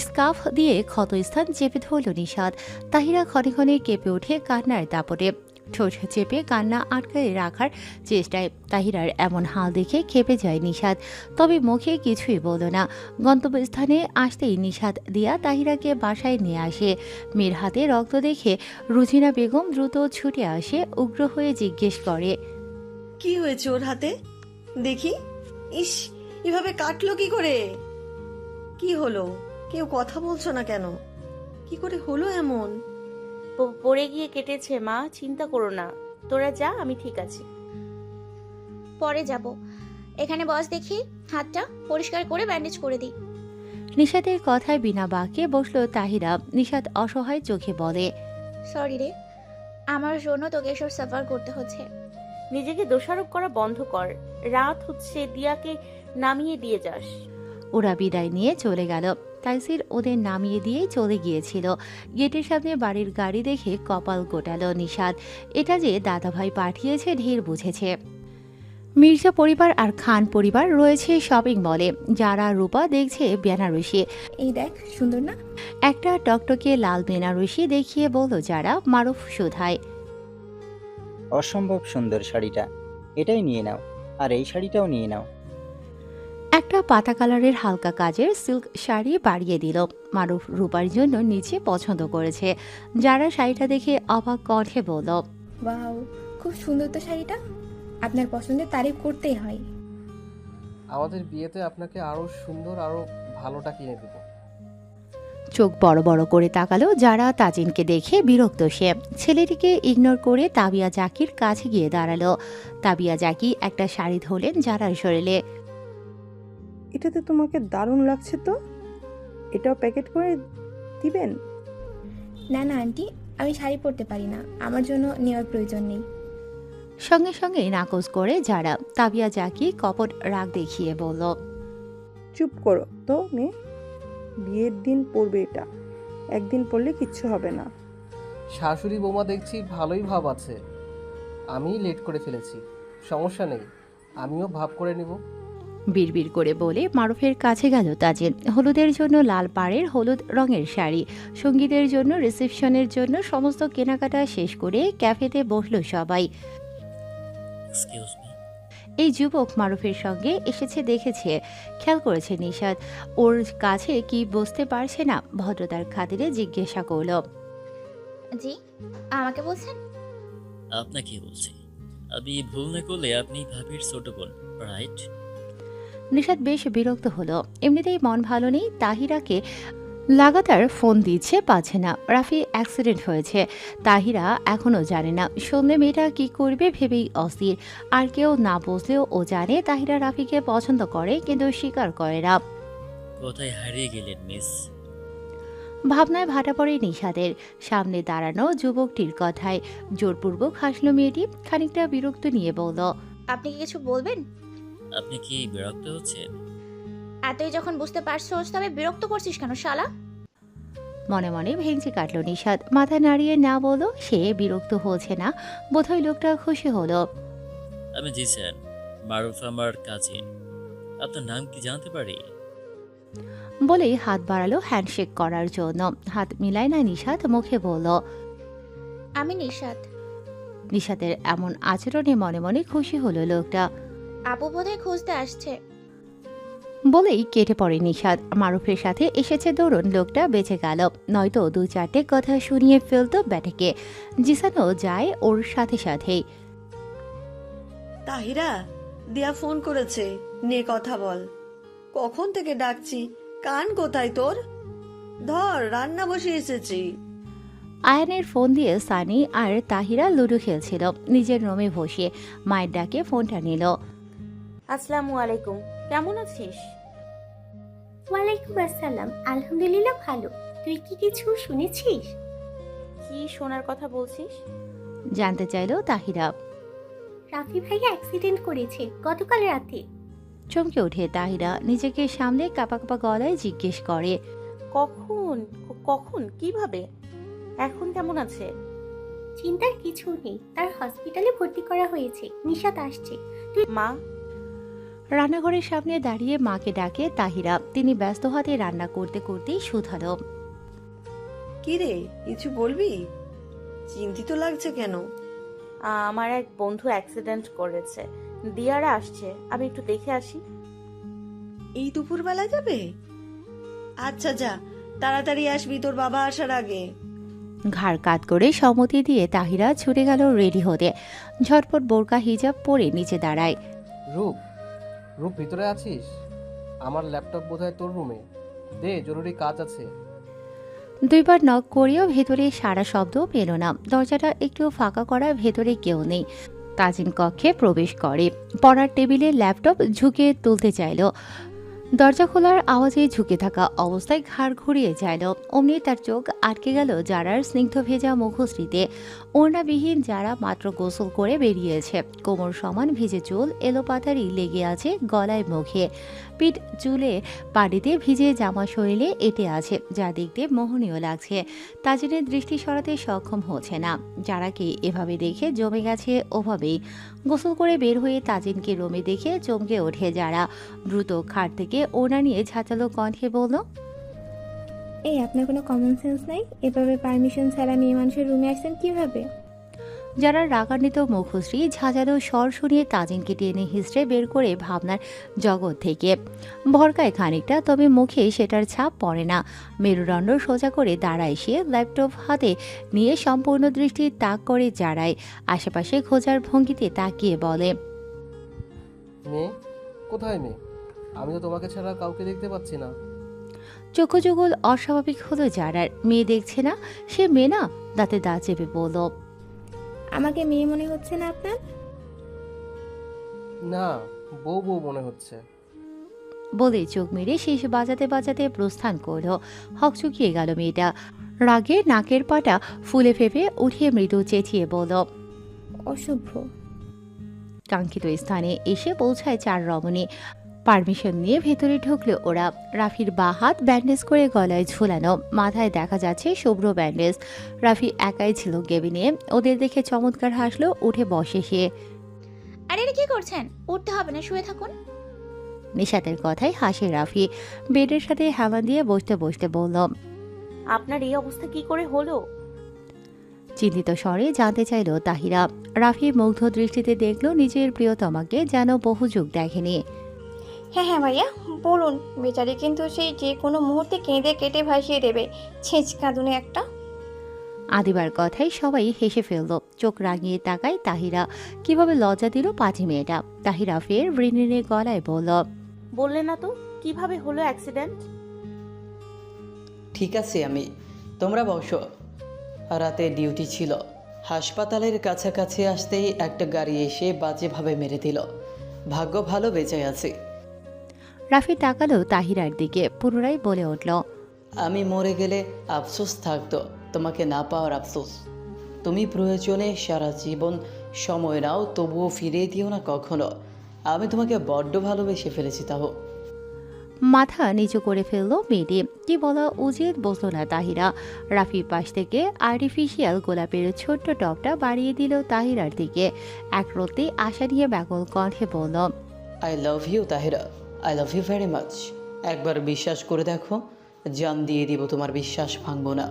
স্কার্ফ দিয়ে ক্ষতস্থান চেপে ধরল নিশাদ। তাহিরা ক্ষণে ক্ষণে কেঁপে ওঠে কান্নার দাপটে। ঠোঁট চেপে কান্না আটকায় রাখার চেষ্টায়। তাহিরার এমন হাল দেখে খেপে যায় নিশাদ, তবে মুখে কিছুই বলল না। গন্তব্যস্থানে আসতেই নিশাদ দিয়া তাহিরাকে বাসায় নিয়ে আসে। মেয়ের হাতে রক্ত দেখে রুজিনা বেগম দ্রুত ছুটে আসে। উগ্র হয়ে জিজ্ঞেস করে, কি হয়েছে ওর হাতে? দেখি। ইস, এভাবে কাটলো কি করে? কি হলো? কেউ কথা বলছো না কেন? কি করে হলো এমন? পড়ে গিয়ে কেটেছে মা, চিন্তা করো না, তোরা যা, আমি ঠিক আছি। পরে যাব। এখানে বস দেখি, হাতটা পরিষ্কার করে ব্যান্ডেজ করে দিই। নিশাদের কথায় বিনা বাক্যে বসলো তাহিরা। নিশাদ অসহায় চোখে বলে, সরি রে, আমার জন্য তোকে এসব সাফার করতে হচ্ছে। নিজেকে দোষারোপ করা বন্ধ কর। রাত হচ্ছে, দিয়াকে নামিয়ে দিয়ে যাস। ওরা বিদায় নিয়ে চলে গেল। তাইসির ওদের নামিয়ে দিয়েই চলে গিয়েছিল। গেটের সামনে বাড়ির গাড়ি দেখে কপাল গোটালো নিশাদ। এটা যে দাদাভাই পাঠিয়েছে ঢের বুঝেছে। মির্জা পরিবার আর খান পরিবার রয়েছে শপিং মলে। যারা রূপা দেখছে বেনারসি। এই দেখ, সুন্দর না? একটা টকটকে লাল বেনারসি দেখিয়ে বলল যারা, মারুফ শুধায়, অসম্ভব সুন্দর শাড়িটা, এটাই নিয়ে নাও, আর এই শাড়িটাও নিয়ে নাও। একটা পাতা কালারের হালকা কাজের সিল্ক শাড়ি বাড়িয়ে দিল। মারুফ রূপার জন্য নিচে পছন্দ করেছে। যারা শাড়িটা দেখে অবাক কণ্ঠে বলল, ওয়াও, খুব সুন্দর তো শাড়িটা। আপনার পছন্দের তারিফ করতেই হয়। আমাদের বিয়েতে আপনাকে আরো সুন্দর, আরো ভালোটা কিনে দেব। চোখ বড় বড় করে তাকালো যারা। তাজিনকে দেখে বিরক্ত সে। ছেলেটিকে ইগনোর করে তাবিয়া জাকির কাছে গিয়ে দাঁড়ালো। তাবিয়া জাকি একটা শাড়ি ধরলেন যারার শরীরে। এটাতে তোমাকে দারুণ লাগছে তো, এটাও প্যাকেট করে দিবেন? না না আন্টি, আমি শাড়ি পরতে পারি না, আমার জন্য নেওয়ার প্রয়োজন নেই। সঙ্গে সঙ্গে নাকচ করে যারা। তাবিয়া জাকি কপট রাগ দেখিয়ে বলল, চুপ করো তো মেয়ে, বিয়ের দিন পরবে এটা, একদিন পরলে কিচ্ছু হবে না। শাশুড়ি বৌমা দেখছি ভালোই ভাব আছে। আমি লেট করে ফেলেছি, সমস্যা নেই, আমিও ভাব করে নিব। বিড়বিড় করে বলে মারুফের কাছে গেল তাজিন। হলুদের জন্য লাল পাড়ের হলুদ রঙের শাড়ি, সঙ্গীতের জন্য রিসেপশনের জন্য সমস্ত কেনাকাটা শেষ করে ক্যাফেতে বসলো সবাই। এই যুবক মারুফের সঙ্গে এসেছে দেখেছে, খেয়াল করেছে নিশাদ। ওর কাছে কি বুঝতে পারছে না, ভদ্রতার খাতিরে জিজ্ঞাসা করল, জি, আমাকে বলছেন? আপনাকে বলছি। আমি ভুল না করলে আপনি ভাবির ছোট বোন, রাইট? নিশাদ বেশ বিরক্ত হলো। এমনিতেই মন ভালো নেই। তাহিরাকে লাগাতার ফোন দিচ্ছে, পাচ্ছে না। রাফি অ্যাক্সিডেন্ট হয়েছে, তাহিরা এখনো জানে না। সন্ধ্যে মেয়েটা কি করবে ভেবেই অস্থির। আর কেউ না বুঝলেও ও জানে তাহিরা রাফিকে পছন্দ করে, কিন্তু স্বীকার করে না। কোথায় হারিয়ে গেলেন মিস? ভাবনায় ভাটা পড়ে নিশাদের। সামনে দাঁড়ানো যুবকটির কথায় জোরপূর্বক হাসলো মেয়েটি। খানিকটা বিরক্ত নিয়ে বলল, আপনি কি কিছু বলবেন? আপনি কি বিরক্ত হচ্ছেন? এতই যখন বুঝতে পারছোস, তবে বিরক্ত করছিস কেন শালা? মনে মনে ভেঙচি কাটলো নিশাদ। মাথা নাড়িয়ে না বলল সে বিরক্ত হচ্ছে না। বোধহয় লোকটা খুশি হলো। আমি জিসান, মারুফ আমার কাজিন। আপনার নাম কি জানতে পারি? বলেই হাত বাড়ালো হ্যান্ডশেক করার জন্য। হাত মিলায় না নিশাদ, মুখে বলল, আমি নিশাদ। নিশাদের এমন আচরণে মনে মনে খুশি হলো লোকটা। আপু বোধহয় খুঁজতে আসছে। বলেই কেটে পড়ে নিশাদ। মারুফের সাথে এসেছে দরুন লোকটা বেঁচে গেল, নয়তো দু চারটে কথা শুনিয়ে ফেলতো ব্যাটাকে। জিসানও যায় ওর সাথে সাথেই। তাহিরা, দিয়া ফোন করেছে, নে কথা বল। কখন থেকে ডাকছি, কান কোথায় তোর? ধর, রান্না বসে এসেছি। আয়ানের ফোন দিয়ে সানি আর তাহিরা লুডো খেলছিল নিজের রুমে বসে। মায়ের ডাকে ফোনটা নিল। আসসালামু আলাইকুম, কেমন আছিস? ওয়ালাইকুম আসসালাম, আলহামদুলিল্লাহ ভালো। তুই কি কিছু শুনেছিস? কি শোনার কথা বলছিস? জানতে চাইল তাহিরা। রাফি ভাইয়া অ্যাক্সিডেন্ট করেছে গতকাল রাতে। চমকে ওঠে তাহিরা, নিজেকে সামনে কাঁপা কাঁপা গলায় জিজ্ঞেস করে, কখন কখন কিভাবে? এখন কেমন আছে? চিন্তার কিছু নেই, তার হসপিটালে ভর্তি করা হয়েছে। নিশাত আসছে। তুই মা? রান্নাঘরের সামনে দাঁড়িয়ে মাকে ডাকে তাহিরা। তিনি ব্যস্ত হাতে রান্না করতে করতেই শুধালো, কি রে, কিছু বলবি? চিন্তিত লাগছে কেন? আমার এক বন্ধু অ্যাক্সিডেন্ট করেছে, দিয়ারা আসছে, আমি একটু দেখে আসি। এই দুপুরবেলা যাবে? আচ্ছা যা, তাড়াতাড়ি আসবি তোর বাবা আসার আগে। ঘাড় কাত করে সম্মতি দিয়ে তাহিরা ছুটে গেল রেডি হতে। ঝটপট বোরকা হিজাব পরে নিচে দাঁড়ায়। রূপ, রূপ ভিতরে আছিস? আমার ল্যাপটপ বোধহয় তোর রুমে, দে, জরুরি কাজ আছে। দুইবার নক করেও ভেতরে সারা শব্দ পেল না। দরজাটা একটু ফাঁকা করা, ভেতরে কেউ নেই। তাজিন কক্ষে প্রবেশ করে। পড়ার টেবিলে ল্যাপটপ ঝুঁকে তুলতে চাইল। দরজা খোলার আওয়াজে ঝুঁকে থাকা অবস্থায় ঘাড় ঘুরিয়ে চাইল। অমনি তার চোখ আটকে গেল জারার স্নিগ্ধ ভেজা মুখশ্রীতে। ওড়নাবিহীন যারা মাত্র গোসল করে বেরিয়েছে। কোমর সমান ভিজে চুল এলোপাতারি লেগে আছে গলায় মুখে। পিঠ চুলে পানিতে ভিজে জামা শরীরে এঁটে আছে, যা দেখতে মোহনীয় লাগছে। তাজিনের দৃষ্টি সরাতে সক্ষম হচ্ছে না। যারাকে এভাবে দেখে জমে গেছে ওভাবেই। গোসল করে বের হয়ে তাজিনকে রুমে দেখে চমকে ওঠে যারা। দ্রুত খাট থেকে ওড়না নিয়ে ঝাঁচালো কণ্ঠে বলল, এই আপনার কোনো কমন সেন্স নাই? এভাবে পারমিশন ছাড়া মেয়ে মানুষের রুমে আসছেন কিভাবে? যারা রাগান্বিত মুখশ্রী ঝাঁঝালো স্বর শুনিয়ে তাজিনকে টেনে হিসড়ে বের করে ভাবনার জগৎ থেকে। ভরকায় খানিকটা, তবে মুখে সেটার ছাপ পড়ে না। মেরুদণ্ড সোজা করে দাঁড়ায় সে, ল্যাপটপ হাতে নিয়ে সম্পূর্ণ দৃষ্টি তাক করে যারায়। আশেপাশে খোঁজার ভঙ্গিতে তাকিয়ে বলে, মেয়ে কোথায়? মেয়ে, আমি তো তোমাকে ছাড়া কাউকে দেখতে পাচ্ছি না। চক্ষু যুগল অস্বাভাবিক হলো যারার। মেয়ে দেখছে না, সে মেয়ে না। দাঁতে দাঁত চেপে বলল, আমাকে মেয়ে মনে হচ্ছে না আপনার? না, বউ বউ মনে হচ্ছে। বলে চোখ মেরে শেষ বাজাতে বাজাতে প্রস্থান করল। হকচকিয়ে গেল মেয়েটা। রাগে নাকের পাটা ফুলে ফেপে উঠিয়ে মৃদু চেঁচিয়ে বলল, অসভ্য। কাঙ্ক্ষিত স্থানে এসে পৌঁছায় চার রমণী। পারমিশন নিয়ে ভেতরে ঢুকলো ওরা। রাফির বা হাত ব্যান্ডেজ করে গলায় ঝুলানো, মাথায় দেখা যাচ্ছে শুভ্র ব্যান্ডেজ। রাফি একাই ছিল কেবিনে। ওদের দেখে চমৎকার হাসলো, উঠে বসে সে। আরে কি করছেন? উঠতে হবে না, শুয়ে থাকুন। নিশাতের কথায় হাসে রাফি। বেডের সাথে হামা দিয়ে বসতে বসতে বলল, আপনার এই অবস্থা কি করে হলো? চিন্তিত স্বরে জানতে চাইল তাহিরা। রাফি মুগ্ধ দৃষ্টিতে দেখলো নিজের প্রিয়তমাকে, যেন বহু যুগ দেখেনি। হ্যাঁ হ্যাঁ ভাইয়া বলুন। বেচারি কিন্তু সেই যে কোনো মুহূর্তে কেঁদে কেটে ভাসিয়ে দেবে, ছেঁচ কাঁদুনে একটা। আদিবার কথায় সবাই হেসে ফেলল। চোখ রাঙিয়ে তাকায় তাহিরা। কিভাবে লজ্জা দিল পাজি মেয়েটা। তাহিরা ফের ঋণিনের গলায় বলল, বললে না তো কিভাবে হলো অ্যাক্সিডেন্ট? ঠিক আছে আমি, তোমরা বসো। রাতে ডিউটি ছিল। হাসপাতালের কাছাকাছি আসতেই একটা গাড়ি এসে বাজেভাবে মেরে দিল। ভাগ্য ভালো বেঁচে আছে। রাফি তাকালো তাহিরার দিকে, পুনরায় বলে উঠল, আমি মরে গেলে আফসোস থাকতো, তোমাকে না পাওয়ার আফসোস। তুমি প্রয়োজনে সারা জীবন সময় নাও, তবুও ফিরিয়ে দিও না কখনো। আমি তোমাকে বড্ড ভালোবেসে ফেলেছি। তাও মাথা নিচু করে ফেললো মেয়েটি। কি বলা উচিত বুঝলো না তাহিরা। রাফি পাশ থেকে আর্টিফিশিয়াল গোলাপের ছোট্ট টপটা বাড়িয়ে দিল তাহিরার দিকে। একরত্তি আশা নিয়ে ব্যাকুল কণ্ঠে বলল, I love you Tahira, I love you very much. একবার বিশ্বাস করে দেখো, জান দিয়ে দিব, তোমার বিশ্বাস ভাঙবো না।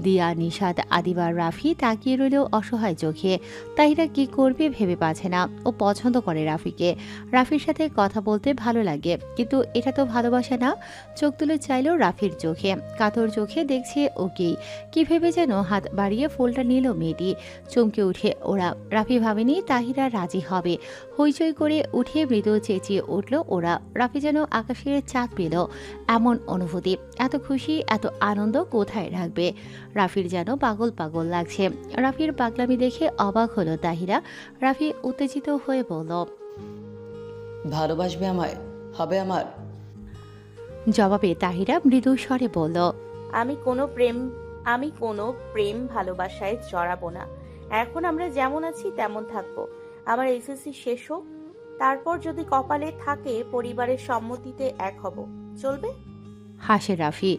দিয়া, নিশাদ, আদিবার, রাফি তাকিয়ে রইল অসহায় চোখে। তাহিরা কি করবে ভেবে পাচ্ছে না। ও পছন্দ করে রাফিকে, রাফির সাথে কথা বলতে ভালো লাগে, কিন্তু এটা তো ভালোবাসা না। চোখ তুলে চাইল রাফির চোখে, কাতর চোখে দেখছে ওকেই। কি ভেবে যেন হাত বাড়িয়ে ফুলটা নিল মেয়েটি। চমকে উঠে ওরা। রাফি ভাবেনি তাহিরা রাজি হবে। হইচই করে উঠে মৃদু চেঁচিয়ে উঠল ওরা। রাফি যেন আকাশের চাঁদ পেল এমন অনুভূতি। এত খুশি, এত আনন্দ কোথায় রাখবে। রাফির যেন পাগল পাগল লাগছে। রাফির পাগলামি দেখে অবাক হলো তাহিরা। রাফি উত্তেজিত হয়ে বলল, ভালোবাসবে আমায়, হবে আমার। জবাবে তাহিরা মৃদু স্বরে বলল, আমি কোনো প্রেম ভালোবাসায় জড়াবো না। এখন আমরা যেমন আছি তেমন থাকবো। আমার এসএসসি শেষ হোক, তারপর যদি কপালে থাকে পরিবারের সম্মতিতে এক হব। চলবে? হাসে রাফি।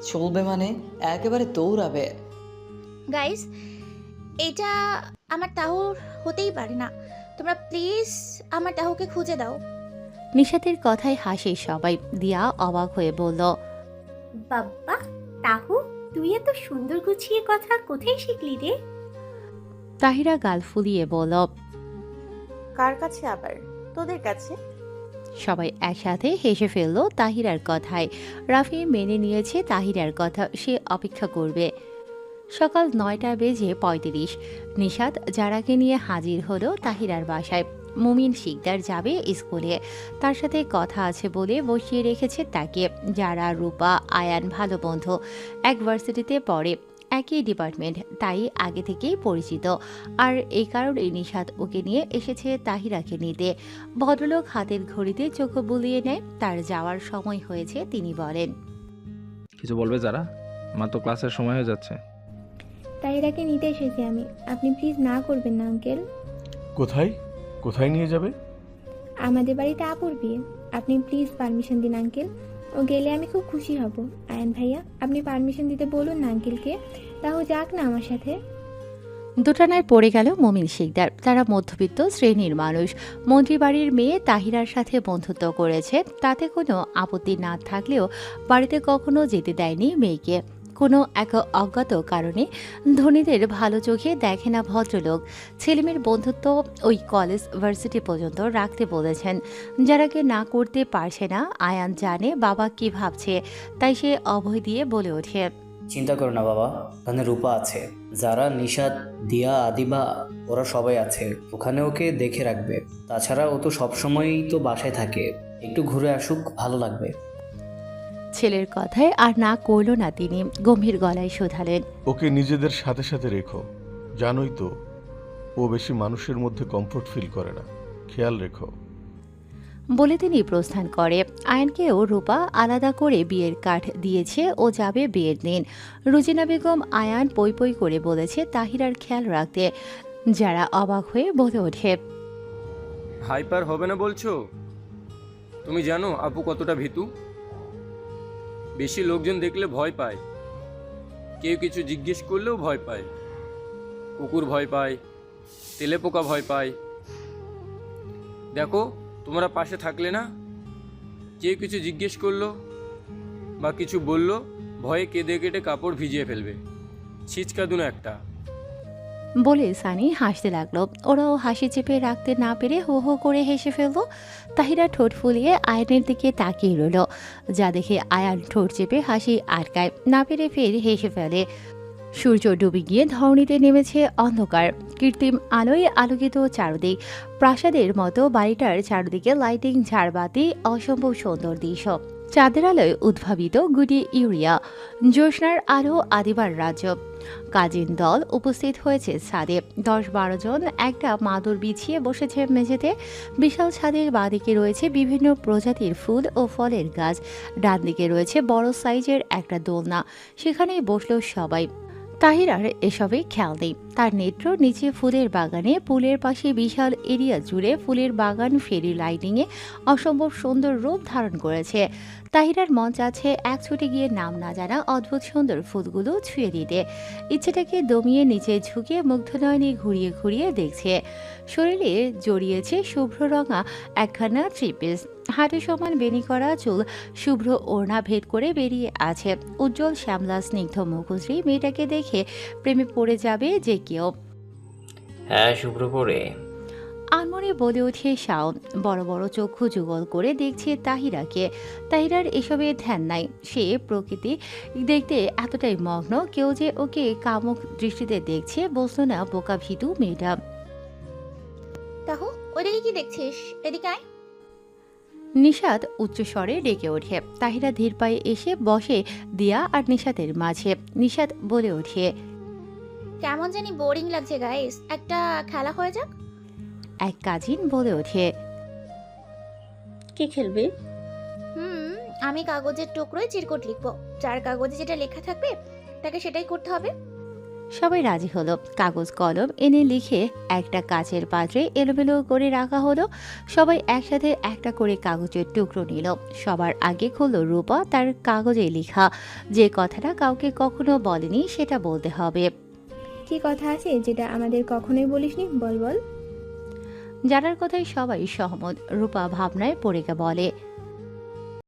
চলবে মানে একেবারে দৌড়াবে। গাইস, এটা আমার তাহু হতেই পারে না। তোমরা প্লিজ আমার তাহুকে খুঁজে দাও। নিশাতের কথায় হাসে সবাই। দিয়া অবাক হয়ে বলল, বাব্বা, তাহু তুই এত সুন্দর গুছিয়ে কথা কোথায় শিখলি রে? তাহিরা গাল ফুলিয়ে বলল, কার কাছে আবার? তোদের কাছে। সবাই একসাথে হেসে ফেলল তাহিরার কথায়। রাফি মেনে নিয়েছে তাহিরার কথা, সে অপেক্ষা করবে। সকাল 9:35 নিশাত জারাকে নিয়ে হাজির হলো তাহিরার বাসায়। মুমিন শিকদার যাবে স্কুলে, তার সাথে কথা আছে বলে বসিয়ে রেখেছে তাকে। যারা, রূপা, আয়ান ভালো বন্ধু, এক ভার্সিটিতে পড়ে, একই ডিপার্টমেন্ট, তাই আগে থেকেই পরিচিত। আর এই কারণে নিশাত ওকে নিয়ে এসেছে তাহিরাকে নিতে। ভদ্রলোক হাতের ঘড়িতে চোখ বুলিয়ে নেয়। তার যাওয়ার সময় হয়েছে। তিনি বলেন, কিছু বলবে যারা? আমার তো ক্লাসের সময় হয়ে যাচ্ছে। তাহিরাকে নিতে এসেছি আমি, আপনি প্লিজ না করবেন না আঙ্কেল। কোথায় কোথায় নিয়ে যাবে? আমাদের বাড়িতে আপুর বিয়ে, আপনি প্লিজ পারমিশন দিন আঙ্কেল। ও গেলে আমি খুব খুশি হব। আয়ান ভাইয়া, আপনি পারমিশন দিতে বলুন না আঙ্কেলকে, তাও যাক না আমার সাথে। দুটানায় পড়ে গেল মুমিন শিকদার। তারা মধ্যবিত্ত শ্রেণীর মানুষ। মন্ত্রী বাড়ির মেয়ে তাহিরার সাথে বন্ধুত্ব করেছে, তাতে কোনো আপত্তি না থাকলেও বাড়িতে কখনো যেতে দেয়নি মেয়েকে। কোনো এক অজ্ঞাত কারণে ধনীদের ভালো চোখে দেখে না ভদ্রলোক। ছেলেমেয়ের বন্ধুত্ব ওই কলেজ ভার্সিটি পর্যন্ত রাখতে বলেছেন। যারাকে না করতে পারছে না। আয়ান জানে বাবা কি ভাবছে, তাই সে অভয় দিয়ে বলে ওঠে, চিন্তা করো না বাবা, ওখানে রূপা আছে, যারা, নিশাত, দিয়া, আদিবা, ওরা সবাই আছে, ওখানে ওকে দেখে রাখবে। তাছাড়া ও তো সবসময়ই তো বাসায় থাকে, একটু ঘুরে আসুক, ভালো লাগবে। ছেলের কথায় আর না করল না তিনি। গম্ভীর গলায় শোধালেন, ওকে নিজেদের সাথে সাথে রেখো। জানোই তো ও বেশি মানুষের মধ্যে কমফোর্ট ফিল করে না, খেয়াল রেখো। বলে তিনি প্রস্থান করে। আয়ানকেও রূপা আলাদা করে বিয়ের কার্ড দিয়েছে। ও যাবে বিয়ের দিন। রুজিনা বেগম আয়ান পই পই করে বলেছে তাহিরার খেয়াল রাখতে। যারা অবাক হয়ে বলে ওঠে, হাইপার হবে না বলছো? তুমি জানো আপু কতটা ভীতু? বেশি লোকজন দেখলে ভয় পায়, কেউ কিছু জিজ্ঞেস করলেও ভয় পায়। কুকুর ভয় পায়, তেলেপোকা ভয় পায়। দেখো তোমরা পাশে থাকলে না, কেউ কিছু জিজ্ঞেস করলো বা কিছু বললো, ভয়ে কেঁদে কেটে কাপড় ভিজিয়ে ফেলবে। ছিচকাদুনো একটা। বলে সানি হাসতে লাগলো। ওরাও হাসি চেপে রাখতে না পেরে হো হো করে হেসে ফেলল। তাহিরা ঠোঁট ফুলিয়ে আয়নের দিকে তাকিয়ে রইল, যা দেখে আয়ান ঠোঁট চেপে হাসি আটকায় না পেরে ফের হেসে ফেলে। সূর্য ডুবে গিয়ে ধরণীতে নেমেছে অন্ধকার। কৃত্রিম আলোয় আলোকিত চারদিক। প্রাসাদের মতো বাড়িটার চারদিকে লাইটিং, ঝাড়বাতি, অসম্ভব সুন্দর দৃশ্য। চাঁদের আলোয় উদ্ভাবিত গুডি ইউরিয়া, জ্যোৎস্নার আলো, আদিবার রাজ্য। কাজিন দল উপস্থিত হয়েছে ছাদে। 10-12 জন একটা মাদুর বিছিয়ে বসেছে মেঝেতে। বিশাল ছাদের বাঁদিকে রয়েছে বিভিন্ন প্রজাতির ফুল ও ফলের গাছ। ডান দিকে রয়েছে বড় সাইজের একটা দোলনা, সেখানেই বসলো সবাই। তাহিরার এসবে খেয়াল নেই। তার নেত্র নিচে ফুলের বাগানে, পুলের পাশে বিশাল এরিয়া জুড়ে ফুলের বাগান ফেরি লাইটিংয়ে অসম্ভব সুন্দর রূপ ধারণ করেছে। তাহিরার মন চাচ্ছে এক ছুটে গিয়ে নাম না জানা অদ্ভুত সুন্দর ফুলগুলো ছুঁয়ে দিতে। ইচ্ছেটাকে দমিয়ে নিচে ঝুঁকে মুগ্ধ নয়নে ঘুরিয়ে ঘুরিয়ে দেখছে। শরীরে জড়িয়েছে শুভ্র রঙা একখানা থ্রি পিস, হাঁটু সমান বেনি করা চুল শুভ্র ওড়না ভেদ করে বেরিয়ে আছে। উজ্জ্বল শ্যামলা স্নিগ্ধ মুখশ্রী, মেয়েটাকে দেখে প্রেমে পড়ে যাবে যে কেউ। হ্যাঁ শুভ্র পড়ে, আনমনে বলে ওঠে শাওন। বড় বড় চক্ষু যুগল করে দেখছে তাহিরাকে। তাহিরার এসবে ধ্যান নাই, সে প্রকৃতি দেখতে এতটাই মগ্ন, কেউ যে ওকে কামুক দৃষ্টিতে দেখছে বুঝলো না বোকা ভীতু মেয়েটা। তাহু ওইদিকে কি দেখছিস? এদিকে আয়। নিশাত উচ্চস্বরে ডেকে ওঠে। তাহিরা ধীর পায়ে এসে বসে দিয়া আর নিশাতের মাঝে। নিশাত বলে ওঠে, কেমন জানি বোরিং লাগছে গাইস, একটা খেলা হয়ে যাক। এক কাজিন বলে ওঠে, কে খেলবে? আমি কাগজের টুকরোয় চিরকুট লিখবো, যার কাগজে যেটা লেখা থাকবে তাকে সেটাই করতে হবে। সবাই রাজি হলো। কাগজ কলম এনে লিখে একটা কাচের পাত্রে এলোমেলো করে রাখা হলো। সবাই একসাথে একটা করে কাগজের টুকরো নিল। সবার আগে খুলল রূপা তার কাগজে লেখা। যে কথাটা কাউকে কখনো বলেনি সেটা বলতে হবে। কি কথা আছে যেটা আমাদের কখনোই বলিসনি? বল বল। জানার কথায় সবাই সহমত। রূপা ভাবনায় পড়ে বলে,